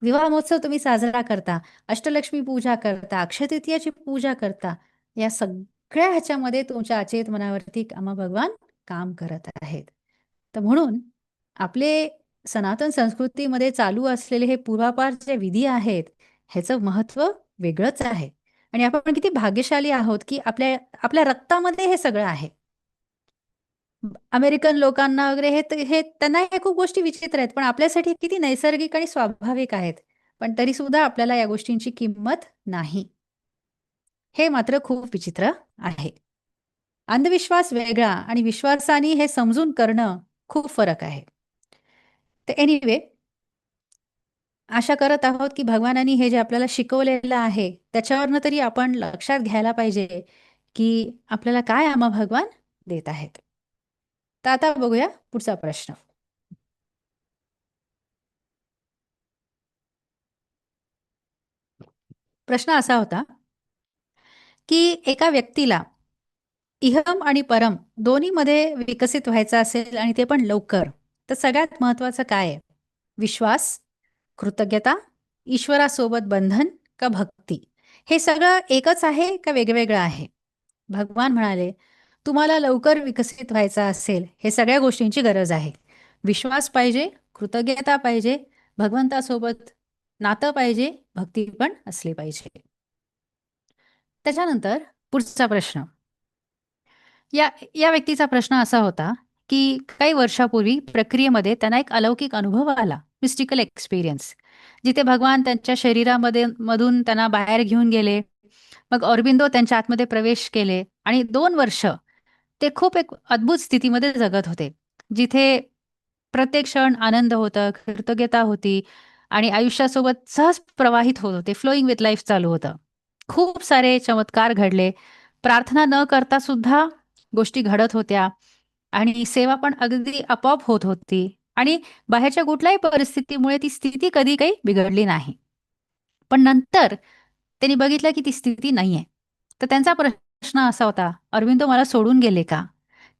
Speaker 2: विवाह महोत्सव तुम्ही साजरा करता, अष्टलक्ष्मी पूजा करता, अक्षय तृतीयाची पूजा करता, या सगळ्या ह्याच्यामध्ये तुमच्या अचेत मनावरती आम्हा भगवान काम करत आहेत. तर म्हणून आपले सनातन संस्कृतीमध्ये चालू असलेले हे पूर्वापार जे विधी आहेत, ह्याचं महत्त्व वेगळंच आहे. आणि आपण किती भाग्यशाली आहोत, की आपल्या आपल्या रक्तामध्ये हे सगळं आहे. अमेरिकन लोकांना वगैरे हे त्यांना हे खूप गोष्टी विचित्र आहेत, पण आपल्यासाठी किती नैसर्गिक आणि स्वाभाविक आहेत. पण तरी सुद्धा आपल्याला या गोष्टींची किंमत नाही. हे मात्र खूप विचित्र आहे. अंधविश्वास वेगळा आणि विश्वासाने हे समजून करणं खूप फरक आहे. तर एनिवे, आशा करत आहोत की भगवानांनी हे जे आपल्याला शिकवलेलं आहे, त्याच्यावरनं तरी आपण लक्षात घ्यायला पाहिजे, की आपल्याला काय आम्हा भगवान देत आहेत. तर आता बघूया पुढचा प्रश्न. प्रश्न असा होता, की एका व्यक्तीला इहम आणि परम दोन्हीमध्ये विकसित व्हायचं असेल आणि ते पण लवकर, तर सगळ्यात महत्वाचं काय आहे? विश्वास, कृतज्ञता, ईश्वरासोबत बंधन का भक्ती? हे सगळं एकच आहे का वेगवेगळं आहे? भगवान म्हणाले, तुम्हाला लवकर विकसित व्हायचं असेल, हे सगळ्या गोष्टींची गरज आहे. विश्वास पाहिजे, कृतज्ञता पाहिजे, भगवंतासोबत नातं पाहिजे, भक्ती पण असली पाहिजे. त्याच्यानंतर पुढचा प्रश्न. या या व्यक्तीचा प्रश्न असा होता, की काही वर्षापूर्वी प्रक्रियेमध्ये त्यांना एक अलौकिक अनुभव आला, मिस्टिकल एक्सपिरियन्स, जिथे भगवान त्यांच्या शरीरामध्ये मधून त्यांना बाहेर घेऊन गेले. मग ऑरबिंदो त्यांच्या आतमध्ये प्रवेश केले आणि 2 वर्ष ते खूप एक अद्भुत स्थितीमध्ये जगत होते, जिथे प्रत्येक क्षण आनंद होता, कृतज्ञता होती आणि आयुष्यासोबत सहज प्रवाहित होत होते. फ्लोईंग विथ लाईफ चालू होतं. खूप सारे चमत्कार घडले. प्रार्थना न करता सुद्धा गोष्टी घडत होत्या आणि सेवा पण अगदी आपोआप होत होती आणि बाहेरच्या कुठल्याही परिस्थितीमुळे ती स्थिती कधी काही बिघडली नाही. पण नंतर त्यांनी बघितलं की ती स्थिती नाहीये. तर त्यांचा प्रश्न असा होता, "अरविंदो मला सोडून गेले का?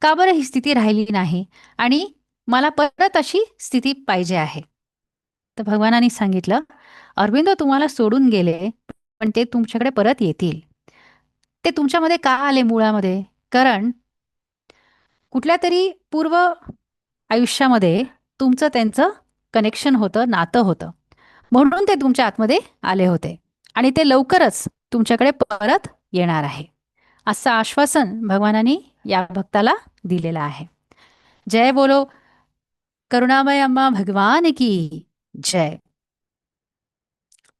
Speaker 2: का बरं ही स्थिती राहिली नाही? आणि मला परत अशी स्थिती पाहिजे आहे." तर भगवानांनी सांगितलं, "अरविंदो तुम्हाला सोडून गेले, पण ते तुमच्याकडे परत येतील. ते तुमच्यामध्ये का आले मुळामध्ये? कारण कुठल्यातरी पूर्व आयुष्यामध्ये तुमचं त्यांचं कनेक्शन होतं, नातं होतं. म्हणून ते तुमच्या आतमध्ये आले होते आणि ते लवकरच तुमच्याकडे परत येणार आहे." असं आश्वासन भगवानांनी या भक्ताला दिलेलं आहे. जय बोलो करुणामय अम्मा भगवान की जय.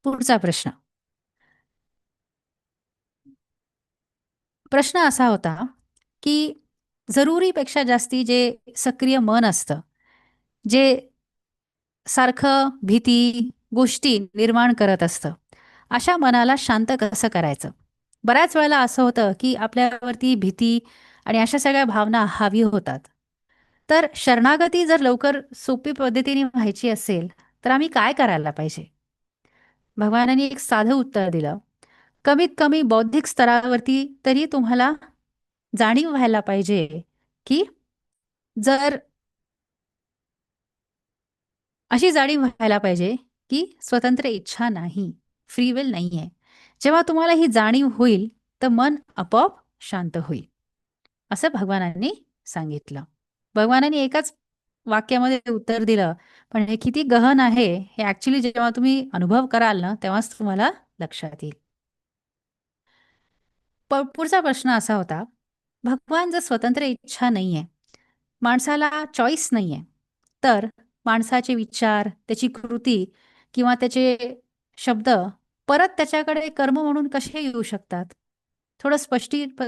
Speaker 2: पुढचा प्रश्न. प्रश्न असा होता, की जरुरीपेक्षा जास्ती जे सक्रिय मन असतं, जे सारखं भीती, गोष्टी निर्माण करत असतं, अशा मनाला शांत कसं करायचं? बऱ्याच वेळेला असं होतं, की आपल्यावरती भीती आणि अशा सगळ्या भावना हावी होतात. तर शरणागती जर लवकर सोपी पद्धतीने व्हायची असेल, तर आम्ही काय करायला पाहिजे? भगवानांनी एक साधं उत्तर दिलं. कमीत कमी बौद्धिक स्तरावरती तरी तुम्हाला जाणीव व्हायला पाहिजे, की जर अशी जाणीव व्हायला पाहिजे, की स्वतंत्र इच्छा नाही, फ्री विल नाहीये. जेव्हा तुम्हाला ही जाणीव होईल, तर मन आपोआप शांत होईल, असं भगवानांनी सांगितलं. भगवानांनी एकाच वाक्यामध्ये उत्तर दिलं, पण हे किती गहन आहे हे ॲक्च्युअली जेव्हा तुम्ही अनुभव कराल ना, तेव्हाच तुम्हाला लक्षात येईल. पुढचा प्रश्न असा होता, भगवान जर स्वतंत्र इच्छा नाहीये, माणसाला चॉईस नाहीये, तर माणसाचे विचार, त्याची कृती किंवा त्याचे शब्द परत त्याच्याकडे कर्म म्हणून कसे येऊ शकतात? थोडं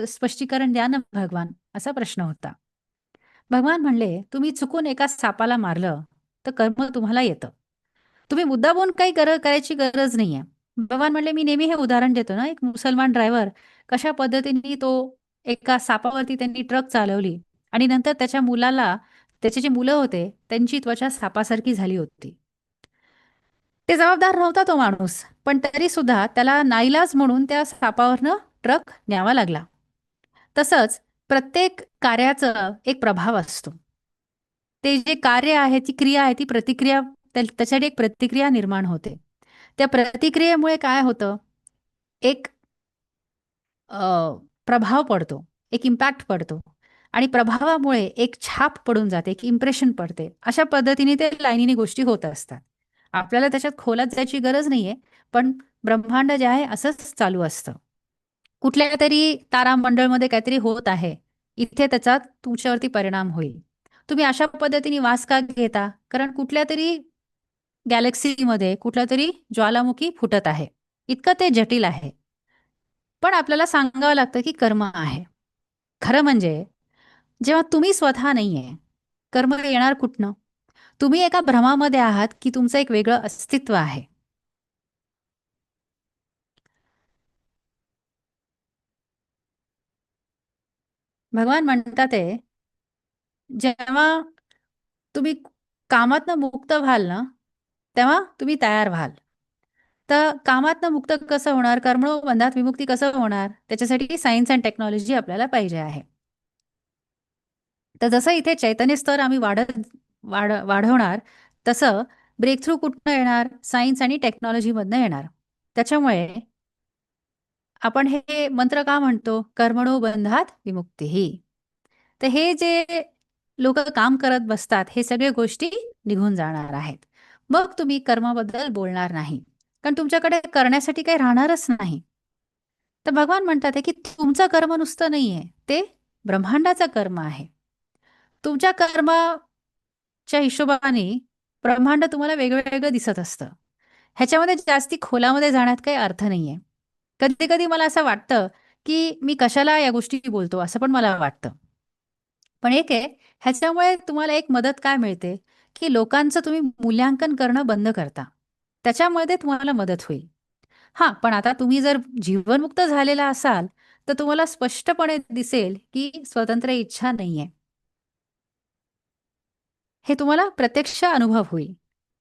Speaker 2: स्पष्टीकरण द्या ना भगवान, असा प्रश्न होता. भगवान म्हणले, तुम्ही चुकून एका सापाला मारलं, तर कर्म तुम्हाला येतं. तुम्ही मुद्दामून काही करायची गरज नाहीये. भगवान म्हणले, मी नेहमी हे उदाहरण देतो ना, एक मुसलमान ड्रायव्हर कशा पद्धतीने तो एका सापावरती त्यांनी ट्रक चालवली आणि नंतर त्याच्या मुलाला, त्याचे जे मुलं होते, त्यांची त्वचा सापासारखी झाली होती. ते जबाबदार नव्हता तो माणूस, पण तरी सुद्धा त्याला नाईलाज म्हणून त्या सापावरनं ट्रक न्यावा लागला. तसंच प्रत्येक कार्याचा एक प्रभाव असतो. ते जे कार्य आहे, ती क्रिया आहे, ती प्रतिक्रिया, त्याच्यासाठी एक प्रतिक्रिया निर्माण होते. त्या प्रतिक्रियेमुळे काय होतं, एक प्रभाव पडतो, एक इम्पॅक्ट पडतो आणि प्रभावामुळे एक छाप पडून जाते, एक इम्प्रेशन पडते. अशा पद्धतीने ते लाईनीने गोष्टी होत असतात. आपल्याला त्याच्यात खोलात जायची गरज नाहीये, पण ब्रह्मांड जे आहे असंच चालू असतं. कुठल्यातरी तारामंडळमध्ये काहीतरी होत आहे, इथे त्याचा तुमच्यावरती परिणाम होईल. तुम्ही अशा पद्धतीने वास का घेता? कारण कुठल्यातरी गॅलेक्सीमध्ये कुठलातरी ज्वालामुखी फुटत आहे. इतकं ते जटिल आहे. पण आपल्याला सांगावं लागतं की कर्म आहे. खरं म्हणजे जेव्हा तुम्ही स्वतः नाहीये, कर्म येणार कुठनं? तुम्ही एका भ्रमामध्ये आहात की तुमचं एक वेगळं अस्तित्व आहे. भगवान म्हणतात आहे, जेव्हा तुम्ही कामातनं मुक्त व्हाल ना, तेव्हा तुम्ही तयार व्हाल. तर कामातनं मुक्त कसं होणार? कर्मबंधात विमुक्ती कसं होणार? त्याच्यासाठी सायन्स अँड टेक्नॉलॉजी आपल्याला पाहिजे आहे. तर जसं इथे चैतन्य स्तर आम्ही वाढवणार, तसं ब्रेक थ्रू कुठनं येणार? सायन्स आणि टेक्नॉलॉजीमधनं येणार. त्याच्यामुळे आपण हे मंत्र का म्हणतो? कर्मणो बंधात विमुक्तीही. तर हे जे लोक काम करत बसतात, हे सगळे गोष्टी निघून जाणार आहेत. मग तुम्ही कर्माबद्दल बोलणार नाही, कारण तुमच्याकडे करण्यासाठी काही राहणारच नाही. तर भगवान म्हणतात आहे की तुमचं कर्म नुसतं नाहीये, ते ब्रह्मांडाचं कर्म आहे. तुमच्या कर्माच्या हिशोबाने ब्रह्मांड तुम्हाला वेगळं दिसत असतं. ह्याच्यामध्ये जास्ती खोलामध्ये जाण्यात काही अर्थ नाहीये. कधी कधी मला असं वाटतं की मी कशाला या गोष्टी बोलतो, असं पण मला वाटतं. पण एक आहे, ह्याच्यामुळे तुम्हाला एक मदत काय मिळते, की लोकांचं तुम्ही मूल्यांकन करणं बंद करता. त्याच्यामध्ये तुम्हाला मदत होईल. हां, पण आता तुम्ही जर जीवनमुक्त झालेला असाल, तर तुम्हाला स्पष्टपणे दिसेल, की स्वतंत्र इच्छा नाहीये. हे तुम्हाला प्रत्यक्ष अनुभव होईल.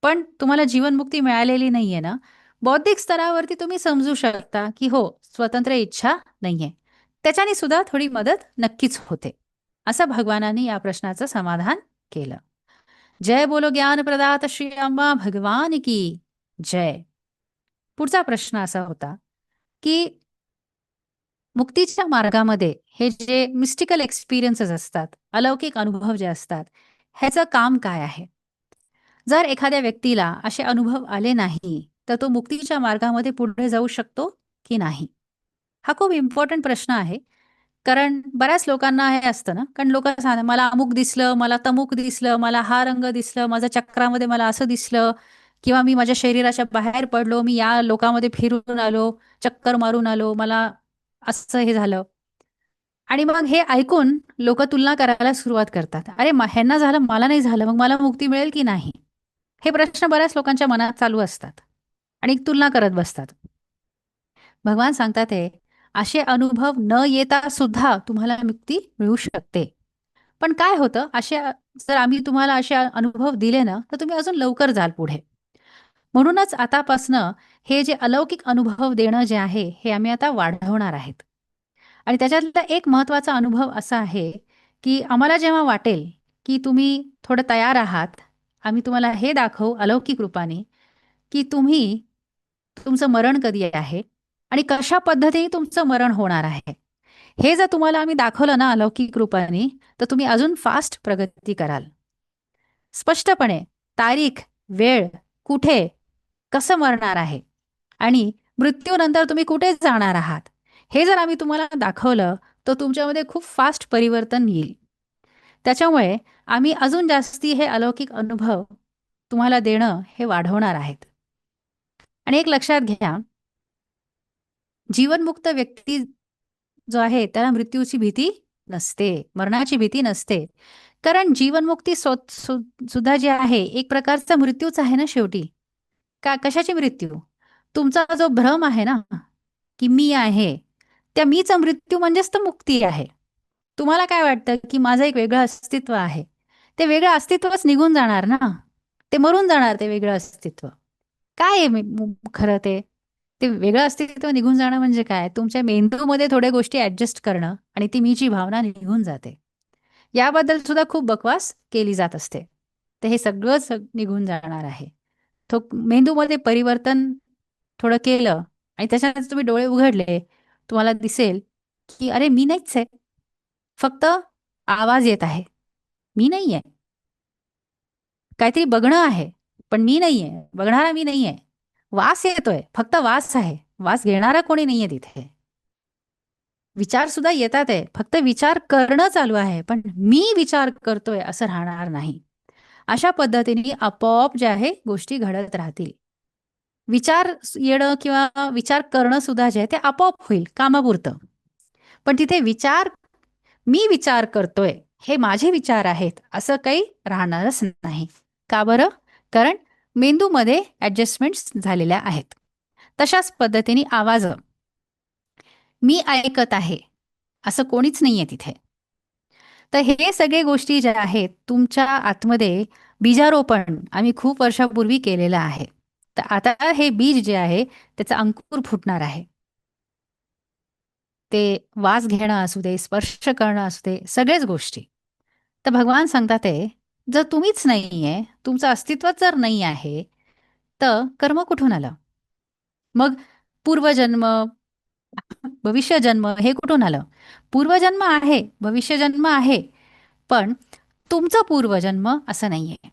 Speaker 2: पण तुम्हाला जीवनमुक्ती मिळालेली नाहीये ना, बौद्धिक स्तरावरती तुम्ही समजू शकता, की हो, स्वतंत्र इच्छा नाहीये. त्याच्याने सुद्धा थोडी मदत नक्कीच होते. असं भगवानांनी या प्रश्नाचं समाधान केलं. जय बोलो ज्ञानप्रदात श्री अम्मा भगवान की जय. पुढचा प्रश्न असा होता, की मुक्तीच्या मार्गामध्ये हे जे मिस्टिकल एक्सपिरियन्सेस असतात, अलौकिक अनुभव जे असतात, ह्याचं काम काय आहे? जर एखाद्या व्यक्तीला असे अनुभव आले नाही, तर तो मुक्तीच्या मार्गामध्ये पुढे जाऊ शकतो की नाही? हा खूप इम्पॉर्टंट प्रश्न आहे. कारण बऱ्याच लोकांना हे असतं ना, कारण लोकं सांगतात, "मला अमुक दिसलं, मला तमुक दिसलं, मला हा रंग दिसलं, माझ्या चक्रामध्ये मला असं दिसलं किंवा मी माझ्या शरीराच्या बाहेर पडलो, मी या लोकामध्ये फिरून आलो, चक्कर मारून आलो, मला असं हे झालं." आणि मग हे ऐकून लोकं तुलना करायला सुरुवात करतात. "अरे, ह्यांना झालं, मला नाही झालं, मग मला मुक्ती मिळेल की नाही?" हे प्रश्न बऱ्याच लोकांच्या मनात चालू असतात आणि तुलना करत बसतात. भगवान सांगतात आहे, असे अनुभव न येता सुद्धा तुम्हाला मुक्ती मिळू शकते. पण काय होतं, जर आम्ही तुम्हाला असे अनुभव दिले ना, तर तुम्ही अजून लवकर जाल पुढे. म्हणूनच आतापासनं हे जे अलौकिक अनुभव देणं जे आहे, हे आम्ही आता वाढवणार आहेत. आणि त्याच्यातला एक महत्त्वाचा अनुभव असा आहे, की आम्हाला जेव्हा वाटेल, की तुम्ही थोडं तयार आहात, आम्ही तुम्हाला हे दाखवू अलौकिक रूपाने, की तुमचं मरण कधी आहे आणि कशा पद्धतीने तुमचं मरण होणार आहे. हे जर तुम्हाला आम्ही दाखवलं ना अलौकिक रूपाने, तर तुम्ही अजून फास्ट प्रगती कराल. स्पष्टपणे तारीख, वेळ, कुठे, कसं मरणार आहे आणि मृत्यूनंतर तुम्ही कुठे जाणार आहात, हे जर आम्ही तुम्हाला दाखवलं, तर तुमच्यामध्ये खूप फास्ट परिवर्तन येईल. त्याच्यामुळे आम्ही अजून जास्ती हे अलौकिक अनुभव तुम्हाला देणं हे वाढवणार आहेत. आणि एक लक्षात घ्या, जीवनमुक्त व्यक्ती जो आहे त्याला मृत्यूची भीती नसते, मरणाची भीती नसते. कारण जीवनमुक्ती सुद्धा जी आहे एक प्रकारचा मृत्यूच आहे ना शेवटी. का कशाची मृत्यू? तुमचा जो भ्रम आहे ना, की मी आहे, त्या मीचा मृत्यू म्हणजेच तर मुक्ती आहे. तुम्हाला काय वाटतं, की माझं एक वेगळं अस्तित्व आहे. ते वेगळं अस्तित्वच निघून जाणार ना. ते मरून जाणार ते वेगळं अस्तित्व. काय आहे खरं ते? ते वेगळं अस्तित्व निघून जाणं म्हणजे काय? तुमच्या मेंदूमध्ये थोड्या गोष्टी ॲडजस्ट करणं आणि ती मीची भावना निघून जाते. याबद्दल सुद्धा खूप बकवास केली जात असते. तर हे सगळंच निघून जाणार आहे. तो मेंदूमध्ये परिवर्तन थोडं केलं आणि त्याच्यानंतर तुम्ही डोळे उघडले, तुम्हाला दिसेल, की अरे मी नाहीच आहे. फक्त आवाज येत आहे. मी नाहीये. काहीतरी बघणं आहे, पण मी नाहीये. बघणारा मी नाहीये. वास येतोय, फक्त वास आहे. वास घेणारा कोणी नाहीये तिथे. विचार सुद्धा येतात आहे, फक्त विचार करणं चालू आहे, पण मी विचार करतोय असं राहणार नाही. अशा पद्धतीने आपोआप जे आहे गोष्टी घडत राहतील. विचार येणं किंवा विचार करणं सुद्धा जे आहे ते आपोआप होईल कामापुरतं. पण तिथे मी विचार करतोय, हे माझे विचार आहेत, असं काही राहणारच नाही. का बरं? कारण मेंदूमध्ये ॲडजस्टमेंट्स झालेल्या आहेत. तशाच पद्धतीने आवाज, मी ऐकत आहे, असं कोणीच नाहीये तिथे. तर हे सगळे गोष्टी ज्या आहेत तुमच्या आतमध्ये बीजारोपण आम्ही खूप वर्षापूर्वी केलेलं आहे. तर आता हे बीज जे आहे त्याचा अंकुर फुटणार आहे. ते वास घेणं असू दे, स्पर्श करणं असू दे, सगळेच गोष्टी. तर भगवान सांगतात आहे, जर तुम्हीच नाहीये, तुमचं अस्तित्वच जर नाही आहे, तर कर्म कुठून आलं? मग पूर्वजन्म, भविष्यजन्म हे कुठून आलं? पूर्वजन्म आहे, भविष्यजन्म आहे, पण तुमचं पूर्वजन्म असं नाहीये.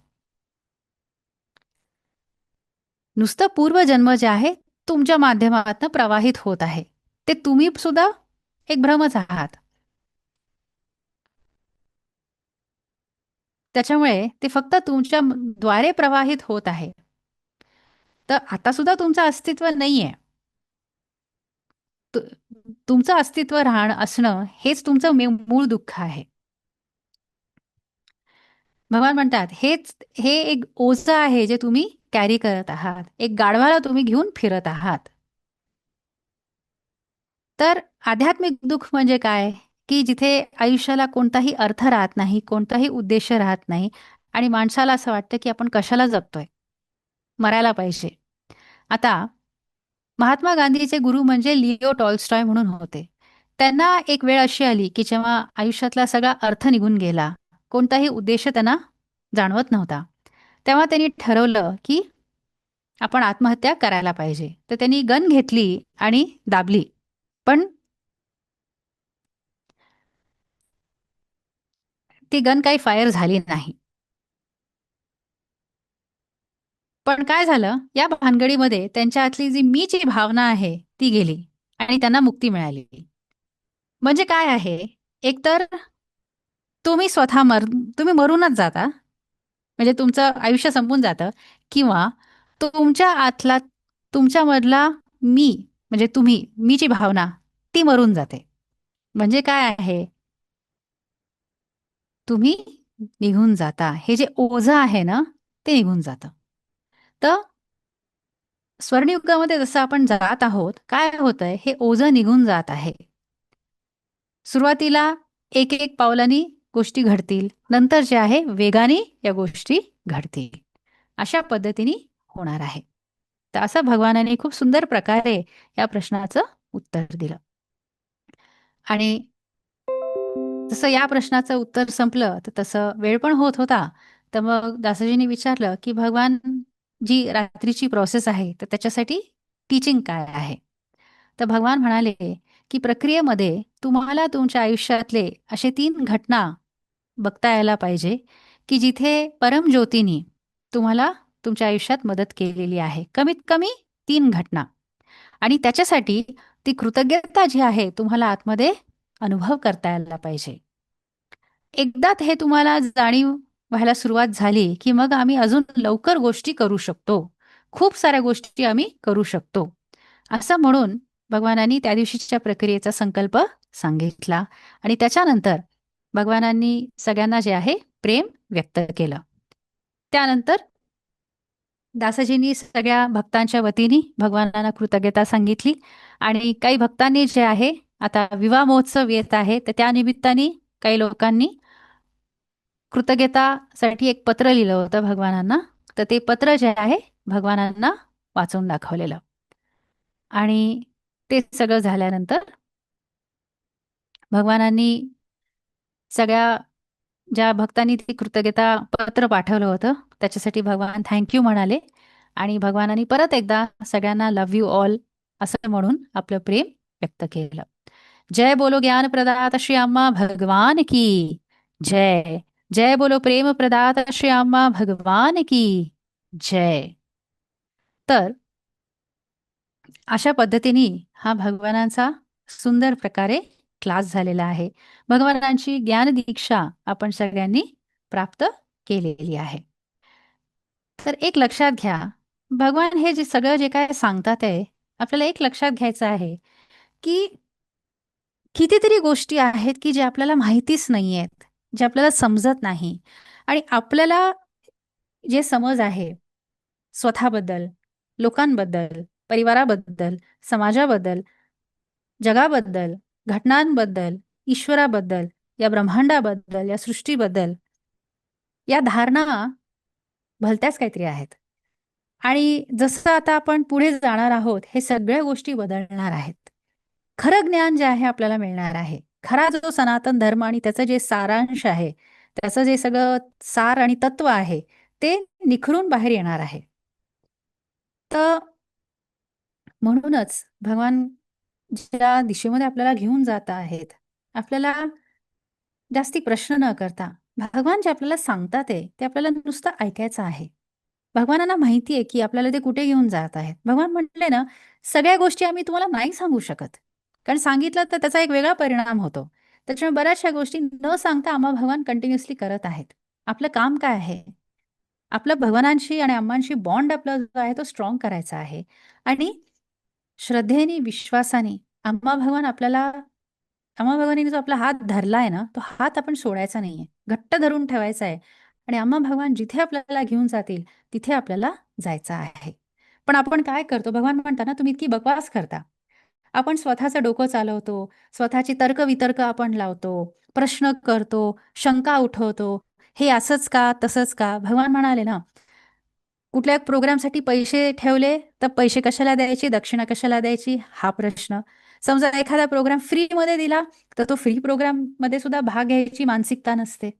Speaker 2: नुसतं पूर्वजन्म जे आहे तुमच्या माध्यमातून प्रवाहित होत आहे. ते तुम्ही सुद्धा एक भ्रमच आहात. त्याच्यामुळे ते फक्त तुमच्या द्वारे प्रवाहित होत आहे. तर आता सुद्धा तुमचं अस्तित्व नाहीये. तु- तुमचं अस्तित्व राहणं असणं हेच तुमचं मूळ दुःख आहे. भगवान म्हणतात हे एक ओझं आहे जे तुम्ही कॅरी करत आहात. एक गाढवाला तुम्ही घेऊन फिरत आहात. तर आध्यात्मिक दुःख म्हणजे काय? की जिथे आयुष्याला कोणताही अर्थ राहत नाही, कोणताही उद्देश राहत नाही आणि माणसाला असं वाटतं की आपण कशाला जगतोय? मरायला पाहिजे. आता महात्मा गांधीचे गुरु म्हणजे लिओ टॉल्स्टॉय म्हणून होते. त्यांना एक वेळ अशी आली की जेव्हा आयुष्यातला सगळा अर्थ निघून गेला, कोणताही उद्देश त्यांना जाणवत नव्हता. तेव्हा त्यांनी ठरवलं की आपण आत्महत्या करायला पाहिजे. तर त्यांनी गन घेतली आणि दाबली. पण ती गन काही फायर झाली नाही. पण काय झालं, या भानगडीमध्ये त्यांच्यातली जी मीची भावना आहे ती गेली आणि त्यांना मुक्ती मिळाली. म्हणजे काय आहे, एकतर तुम्ही तुम्ही मरूनच जाता, म्हणजे तुमचं आयुष्य संपून जातं, किंवा तुमच्या आतला तुमच्यामधला मी म्हणजे मीची भावना ती मरून जाते. म्हणजे काय आहे, तुम्ही निघून जाता. हे जे ओझं आहे ना, ते निघून जातं. तर स्वर्णयुगामध्ये जसं आपण जात आहोत, काय होतंय, हे ओझं निघून जात आहे. सुरुवातीला एक एक पावलांनी गोष्टी घडतील, नंतर जे आहे वेगाने या गोष्टी घडतील. अशा पद्धतीने होणार आहे. तर असं भगवानाने खूप सुंदर प्रकारे या प्रश्नाचं उत्तर दिलं. आणि जसं या प्रश्नाचं उत्तर संपलं, तर तसं वेळ पण होत होता. तर मग दासाजींनी विचारलं, की भगवान, जी रात्रीची प्रोसेस आहे, तर त्याच्यासाठी टीचिंग काय आहे? तर भगवान म्हणाले की प्रक्रियेमध्ये तुम्हाला तुमच्या आयुष्यातले असे 3 घटना बघता यायला पाहिजे की जिथे परमज्योतीनी तुम्हाला तुमच्या आयुष्यात मदत केलेली आहे. कमीत कमी 3 घटना. आणि त्याच्यासाठी ती कृतज्ञता जी आहे तुम्हाला आतमध्ये अनुभव करता यायला पाहिजे. एकदा हे तुम्हाला जाणीव व्हायला सुरुवात झाली, की मग आम्ही अजून लवकर गोष्टी करू शकतो. खूप साऱ्या गोष्टी आम्ही करू शकतो. असं म्हणून भगवानांनी त्या दिवशीच्या प्रक्रियेचा संकल्प सांगितला आणि त्याच्यानंतर भगवानांनी सगळ्यांना जे आहे प्रेम व्यक्त केलं. त्यानंतर दासाजींनी सगळ्या भक्तांच्या वतीने भगवानांना कृतज्ञता सांगितली आणि काही भक्तांनी जे आहे आता विवाह महोत्सव येत आहे तर त्या निमित्ताने काही लोकांनी कृतज्ञतासाठी एक पत्र लिहिलं होतं भगवानांना. तर ते पत्र जे आहे भगवानांना वाचून दाखवलेलं आणि ते सगळं झाल्यानंतर भगवानांनी सगळ्या ज्या भक्तांनी ते कृतज्ञता पत्र पाठवलं होतं त्याच्यासाठी भगवान थँक्यू म्हणाले आणि भगवानांनी परत एकदा सगळ्यांना लव्ह यू ऑल असं म्हणून आपलं प्रेम व्यक्त केलं. जय बोलो ज्ञान प्रदाता श्री अम्मा भगवान की जय. जय बोलो प्रेम प्रदाता श्री अम्मा भगवान की जय. तर अशा पद्धतीने हा भगवानांचा सुंदर प्रकारे क्लास झालेला आहे. भगवानांची ज्ञान दीक्षा आपण सगळ्यांनी प्राप्त केलेली आहे. तर एक लक्षात घ्या, भगवान हे जे सगळं जे काय सांगतात आहे, आपल्याला एक लक्षात घ्यायचं आहे, की कितीतरी गोष्टी आहेत, की जे आपल्याला माहितीच नाहीयेत, जे आपल्याला समजत नाही आणि आपल्याला जे समज आहे स्वतःबद्दल, लोकांबद्दल, परिवाराबद्दल, समाजाबद्दल, जगाबद्दल, घटनांबद्दल, ईश्वराबद्दल, या ब्रह्मांडाबद्दल, या सृष्टीबद्दल, या धारणा भलत्याच काहीतरी आहेत. आणि जसं आता आपण पुढे जाणार आहोत, हे सगळ्या गोष्टी बदलणार आहेत. खरं ज्ञान जे आहे आपल्याला मिळणार आहे. खरा जो सनातन धर्म आणि त्याचं जे सारांश आहे, त्याचं जे सगळं सार आणि तत्व आहे, ते निखरून बाहेर येणार आहे. तर म्हणूनच भगवान ज्या दिशेमध्ये आपल्याला घेऊन जात आहेत, आपल्याला जास्ती प्रश्न न करता भगवान जे आपल्याला सांगतात आहे, ते आपल्याला नुसतं ऐकायचं आहे. भगवानांना माहिती आहे, की आपल्याला ते कुठे घेऊन जात आहेत. भगवान म्हटले ना, सगळ्या गोष्टी आम्ही तुम्हाला नाही सांगू शकत. कारण सांगितलं तर त्याचा एक वेगळा परिणाम होतो. त्याच्यामुळे बऱ्याचशा गोष्टी न सांगता आम्हा भगवान कंटिन्युअसली करत आहेत. आपलं काम काय आहे? आपलं भगवानांशी आणि अम्मांशी बॉन्ड आपला जो आहे तो स्ट्राँग करायचा आहे आणि श्रद्धेने, विश्वासाने अम्मा भगवानीने जो आपला हात धरला आहे ना, तो हात आपण सोडायचा नाहीये. घट्ट धरून ठेवायचा आहे आणि अम्मा भगवान जिथे आपल्याला घेऊन जातील, तिथे आपल्याला जायचं आहे. पण आपण काय करतो? भगवान म्हणतात ना, तुम्ही इतकी बकवास करता. आपण स्वतःचं डोकं चालवतो, स्वतःची तर्क-वितर्क आपण लावतो, प्रश्न करतो, शंका उठवतो. हे असंच का? तसंच का? भगवान म्हणाले ना, कुठल्या प्रोग्रामसाठी पैसे ठेवले, तर पैसे कशाला द्यायचे, दक्षिणा कशाला द्यायची, हा प्रश्न. समजा एखादा प्रोग्राम फ्रीमध्ये दिला, तर तो फ्री प्रोग्राममध्ये सुद्धा भाग घ्यायची मानसिकता नसते.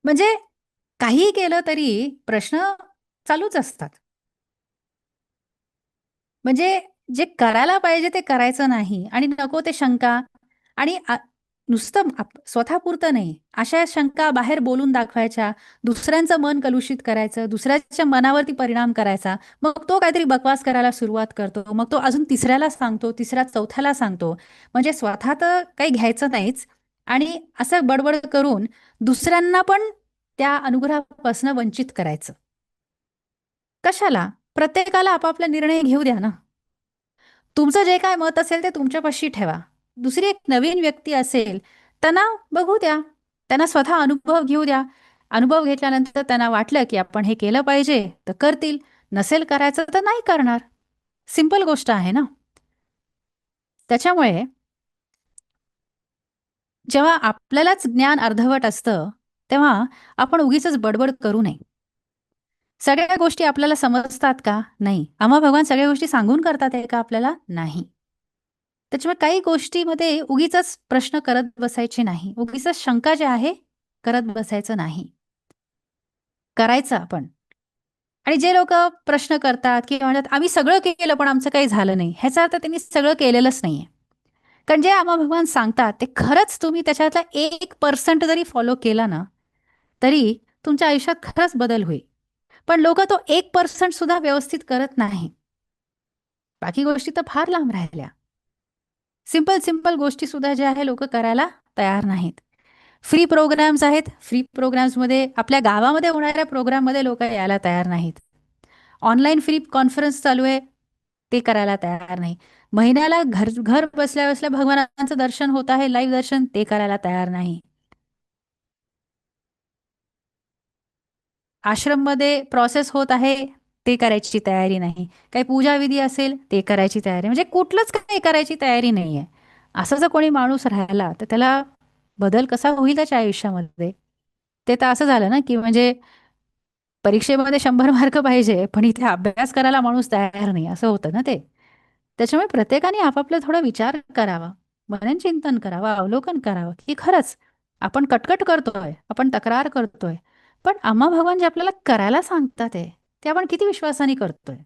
Speaker 2: म्हणजे काहीही केलं तरी प्रश्न चालूच असतात. म्हणजे जे करायला पाहिजे ते करायचं नाही आणि नको ते शंका आणि नुसतं स्वतःपुरतं नाही. अशा शंका बाहेर बोलून दाखवायच्या, दुसऱ्यांचं मन कलुषित करायचं, दुसऱ्याच्या मनावरती परिणाम करायचा. मग तो काहीतरी बकवास करायला सुरुवात करतो. मग तो अजून तिसऱ्याला सांगतो, तिसऱ्या चौथ्याला सांगतो. म्हणजे स्वतः तर काही घ्यायचं नाहीच आणि असं बडबड करून दुसऱ्यांना पण त्या अनुग्रहापासून वंचित करायचं. कशाला? प्रत्येकाला आपापला निर्णय घेऊ द्या ना. तुमचं जे काय मत असेल ते तुमच्यापाशी ठेवा. दुसरी एक नवीन व्यक्ती असेल, त्यांना बघू द्या. त्यांना स्वतः अनुभव घेऊ द्या. अनुभव घेतल्यानंतर त्यांना वाटलं, की आपण हे केलं पाहिजे, तर करतील. नसेल करायचं तर नाही करणार. सिंपल गोष्ट आहे ना. त्याच्यामुळे जेव्हा आपल्यालाच ज्ञान अर्धवट असतं, तेव्हा आपण उगीचच बडबड करू नये. सगळ्या गोष्टी आपल्याला समजतात का? नाही. आम्हा भगवान सगळ्या गोष्टी सांगून करतात आहे का आपल्याला? नाही. त्याच्यामुळे काही गोष्टीमध्ये उगीचच प्रश्न करत बसायचे नाही. उगीचच शंका जे आहे करत बसायचं नाही. करायचं आपण आणि जे लोक प्रश्न करतात किंवा म्हणतात आम्ही सगळं केलं पण आमचं काही झालं नाही, ह्याचा अर्थ त्यांनी सगळं केलेलंच नाहीये. कारण जे आम्हा भगवान सांगतात ते खरंच तुम्ही त्याच्यातला 1% जरी फॉलो केला ना, तरी तुमच्या आयुष्यात खरंच बदल होईल. पण लोक तो 1% सुद्धा व्यवस्थित करत नाही. बाकी गोष्टी तर फार लांब राहिल्या. सिंपल सिंपल गोष्टी सुद्धा ज्या आहे लोक करायला तयार नाहीत. फ्री प्रोग्राम्स आहेत, फ्री प्रोग्राम्समध्ये आपल्या गावामध्ये होणाऱ्या प्रोग्राममध्ये लोक यायला तयार नाहीत. ऑनलाईन फ्री कॉन्फरन्स चालू आहे, ते करायला तयार नाही. महिन्याला घर घर बसल्या बसल्या भगवानांचं दर्शन होत आहे, लाईव्ह दर्शन, ते करायला तयार नाही. आश्रममध्ये प्रोसेस होत आहे, ते करायची तयारी नाही. काही पूजाविधी असेल ते करायची तयारी, म्हणजे कुठलंच काही करायची तयारी नाहीये. असा जर कोणी माणूस राहिला तर त्याला बदल कसा होईल त्याच्या आयुष्यामध्ये? ते तर असं झालं ना, की म्हणजे परीक्षेमध्ये 100 मार्क पाहिजे, पण इथे अभ्यास करायला माणूस तयार नाही, असं होतं ना ते. त्याच्यामुळे प्रत्येकाने आपापला थोडा विचार करावा, मननचिंतन करावं, अवलोकन करावं, की खरंच आपण कटकट करतोय, आपण तक्रार करतोय, पण आम्हा भगवान जे आपल्याला करायला सांगतात आहे, ते आपण किती विश्वासाने करतोय?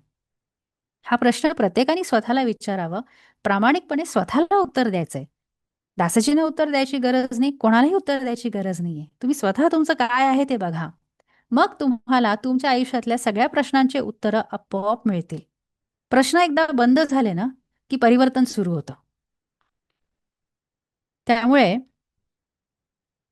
Speaker 2: हा प्रश्न प्रत्येकाने स्वतःला विचारावं, प्रामाणिकपणे स्वतःला उत्तर द्यायचंय. दासजीने उत्तर द्यायची गरज नाही, कोणालाही उत्तर द्यायची गरज नाहीये. तुम्ही स्वतः तुमचं काय आहे ते बघा. मग तुम्हाला तुमच्या आयुष्यातल्या सगळ्या प्रश्नांची उत्तरं आपोआप मिळतील. प्रश्न एकदा बंद झाले ना, की परिवर्तन सुरू होतं. त्यामुळे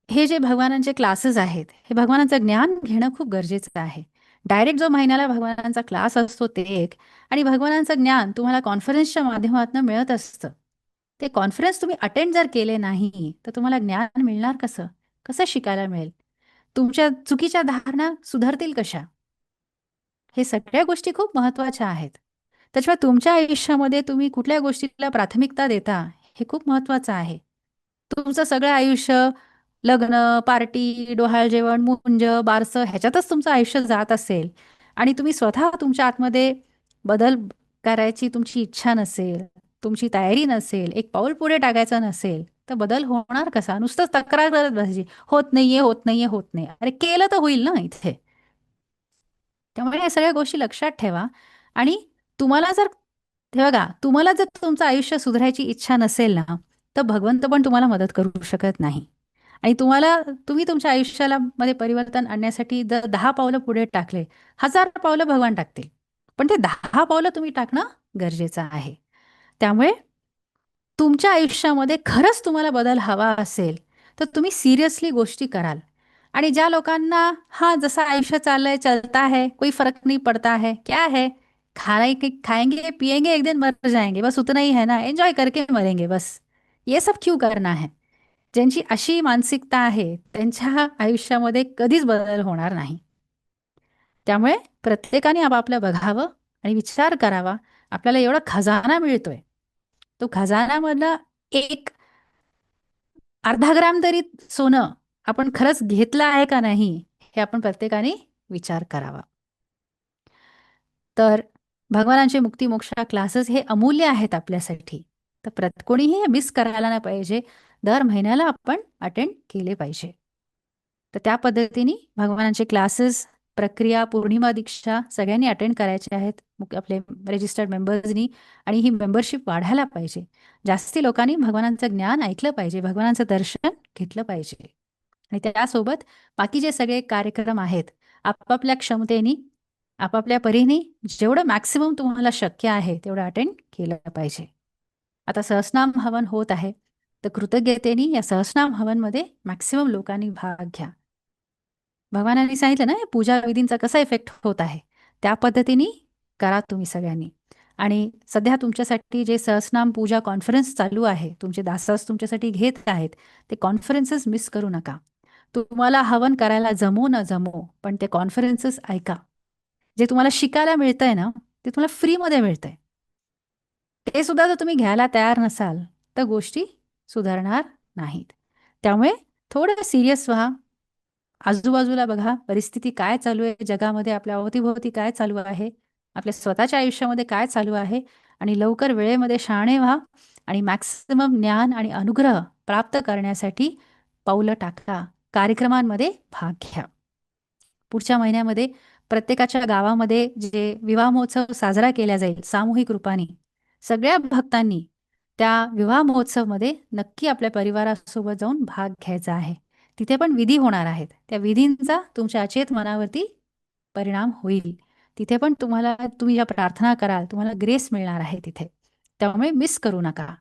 Speaker 2: हे जे भगवानांचे क्लासेस आहेत, हे भगवानांचं ज्ञान घेणं खूप गरजेचं आहे. डायरेक्ट जो महिन्याला भगवानांचा क्लास असतो ते एक, आणि भगवानांचं ज्ञान तुम्हाला कॉन्फरन्सच्या माध्यमातून मिळत असतं. ते कॉन्फरन्स तुम्ही अटेंड जर केले नाही, तर तुम्हाला ज्ञान मिळणार कसं? कसं शिकायला मिळेल? तुमच्या चुकीच्या धारणा सुधारतील कशा? हे सगळ्या गोष्टी खूप महत्त्वाच्या आहेत. त्याच्यामुळे तुमच्या आयुष्यामध्ये तुम्ही कुठल्या गोष्टीला प्राथमिकता देता, हे खूप महत्त्वाचं आहे. तुमचं सगळं आयुष्य लग्न, पार्टी, डोहाळ जेवण, मुंज, बारसं ह्याच्यातच तुमचं आयुष्य जात असेल आणि तुम्ही स्वतः तुमच्या आतमध्ये बदल करायची तुमची इच्छा नसेल, तुमची तयारी नसेल, एक पाऊल पुढे टाकायचं नसेल, तर बदल होणार कसा? नुसतंच तक्रार करत बसायची, होत नाहीये, होत नाहीये, होत नाही. अरे केलं तर होईल ना इथे. त्यामुळे या सगळ्या गोष्टी लक्षात ठेवा. आणि तुम्हाला जर, हे बघा, तुम्हाला जर तुमचं आयुष्य सुधारायची इच्छा नसेल ना, तर भगवंत पण तुम्हाला मदत करू शकत नाही. आणि तुम्ही तुमच्या आयुष्याला मध्ये परिवर्तन आणण्यासाठी जर 10 पावलं पुढे टाकले, 1000 पावलं भगवान टाकतील. पण ते 10 पावलं तुम्ही टाकणं गरजेचं आहे. त्यामुळे तुमच्या आयुष्यामध्ये खरंच तुम्हाला बदल हवा असेल, तर तुम्ही सिरियसली गोष्टी कराल. आणि ज्या लोकांना हा जसा आयुष्य चाललंय चलता है, कोई फर्क नहीं पड़ता है, क्या है, खाएंगे पिएंगे एक दिन मर जाएंगे, बस उतना ही है ना, एंजॉय करके मरेंगे बस, ये सब क्यों करना है? ज्यांची अशी मानसिकता आहे त्यांच्या आयुष्यामध्ये कधीच बदल होणार नाही. त्यामुळे प्रत्येकाने आपापलं बघावं आणि विचार करावा. आपल्याला एवढा खजाना मिळतोय, तो खजानामधला एक अर्धा ग्राम तरी सोनं आपण खरंच घेतलं आहे का नाही, हे आपण प्रत्येकाने विचार करावा. तर भगवानांचे मुक्ती मोक्षा क्लासेस हे अमूल्य आहेत आपल्यासाठी. तर कोणीही हे मिस करायला नाही पाहिजे. दर महिन्याला आपण अटेंड केले पाहिजे. तर त्या पद्धतीने भगवानांचे क्लासेस, प्रक्रिया, पौर्णिमा दीक्षा सगळ्यांनी अटेंड करायचे आहेत, आपले रजिस्टर्ड मेंबर्सनी. आणि ही मेंबरशिप वाढायला पाहिजे. जास्ती लोकांनी भगवानांचं ज्ञान ऐकलं पाहिजे, भगवानांचं दर्शन घेतलं पाहिजे. आणि त्यासोबत बाकी जे सगळे कार्यक्रम आहेत, आपापल्या क्षमतेनी, आपापल्या परीने जेवढं मॅक्सिमम तुम्हाला शक्य आहे तेवढं अटेंड केलं पाहिजे. आता सहस्रनाम हवन होत आहे, तर कृतज्ञतेने या सहस्रनाम हवनमध्ये मॅक्सिमम लोकांनी भाग घ्या. भगवानांनी सांगितलं ना, पूजा विधींचा कसा इफेक्ट होत आहे, त्या पद्धतीने करा तुम्ही सगळ्यांनी. आणि सध्या तुमच्यासाठी जे सहस्रनाम पूजा कॉन्फरन्स चालू आहे, तुमचे दासदास तुमच्यासाठी घेत आहेत, ते कॉन्फरन्सेस मिस करू नका. तुम्हाला हवन करायला जमो न जमो, पण ते कॉन्फरन्सेस ऐका. जे तुम्हाला शिकायला मिळतंय ना, ते तुम्हाला फ्रीमध्ये मिळतंय. ते सुद्धा जर तुम्ही घ्यायला तयार नसाल, तर गोष्टी सुधारणार नाहीत. त्यामुळे थोडं सिरियस व्हा. आजूबाजूला बघा, परिस्थिती काय चालू आहे जगामध्ये, आपल्या अवतीभोवती काय चालू आहे, आपल्या स्वतःच्या आयुष्यामध्ये काय चालू आहे, आणि लवकर वेळेमध्ये शहाणे व्हा. आणि मॅक्सिमम ज्ञान आणि अनुग्रह प्राप्त करण्यासाठी पावलं टाका, कार्यक्रमांमध्ये भाग घ्या. पुढच्या महिन्यामध्ये प्रत्येकाच्या गावामध्ये जे विवाह महोत्सव साजरा केला जाईल सामूहिक रूपाने, सगळ्या भक्तांनी त्या विवाह महोत्सवमध्ये नक्की आपल्या परिवारासोबत जाऊन भाग घ्यायचा आहे. तिथे पण विधी होणार आहेत. त्या विधींचा तुमच्या अचेत मनावरती परिणाम होईल. तिथे पण तुम्ही ज्या प्रार्थना कराल, तुम्हाला ग्रेस मिळणार आहे तिथे. त्यामुळे मिस करू नका.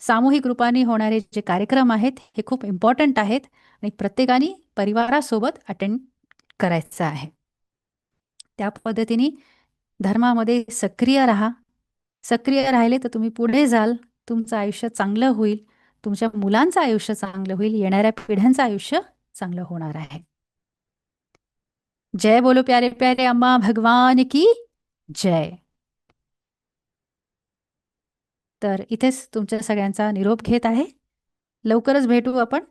Speaker 2: सामूहिक रूपाने होणारे जे कार्यक्रम आहेत, हे खूप इम्पॉर्टंट आहेत आणि प्रत्येकाने परिवारासोबत अटेंड करायचं आहे. त्या पद्धतीने धर्मामध्ये सक्रिय राहा. सक्रिय राहिले तर तुम्ही पुढे जाल. तुमचं आयुष्य चांगलं होईल. तुमच्या मुलांचं आयुष्य चांगलं होईल. येणाऱ्या पिढ्यांचं आयुष्य चांगलं होणार आहे. जय बोलो प्यारे प्यारे अम्मा भगवान की जय. तर इथेच तुमच्या सगळ्यांचा निरोप घेत आहे. लवकरच भेटू आपण.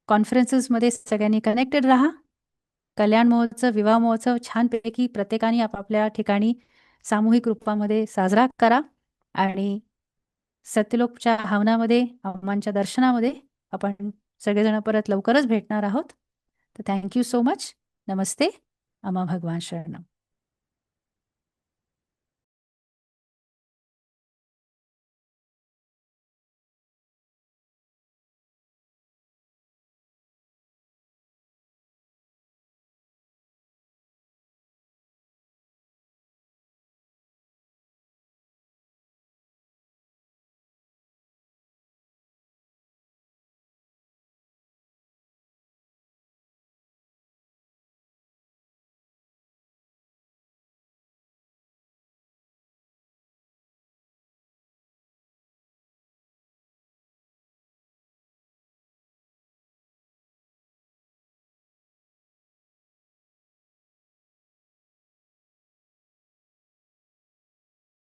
Speaker 2: कॉन्फरन्सेसमध्ये सगळ्यांनी कनेक्टेड राहा. कल्याण महोत्सव, विवाह महोत्सव छानपैकी प्रत्येकाने आपापल्या ठिकाणी सामूहिक रूपामध्ये साजरा करा आणि सत्यलोकच्या हवनामध्ये, अम्मांच्या दर्शनामध्ये आपण सगळेजण परत लवकरच भेटणार आहोत. तर थँक्यू सो मच. नमस्ते. अम्मा भगवान शरणम.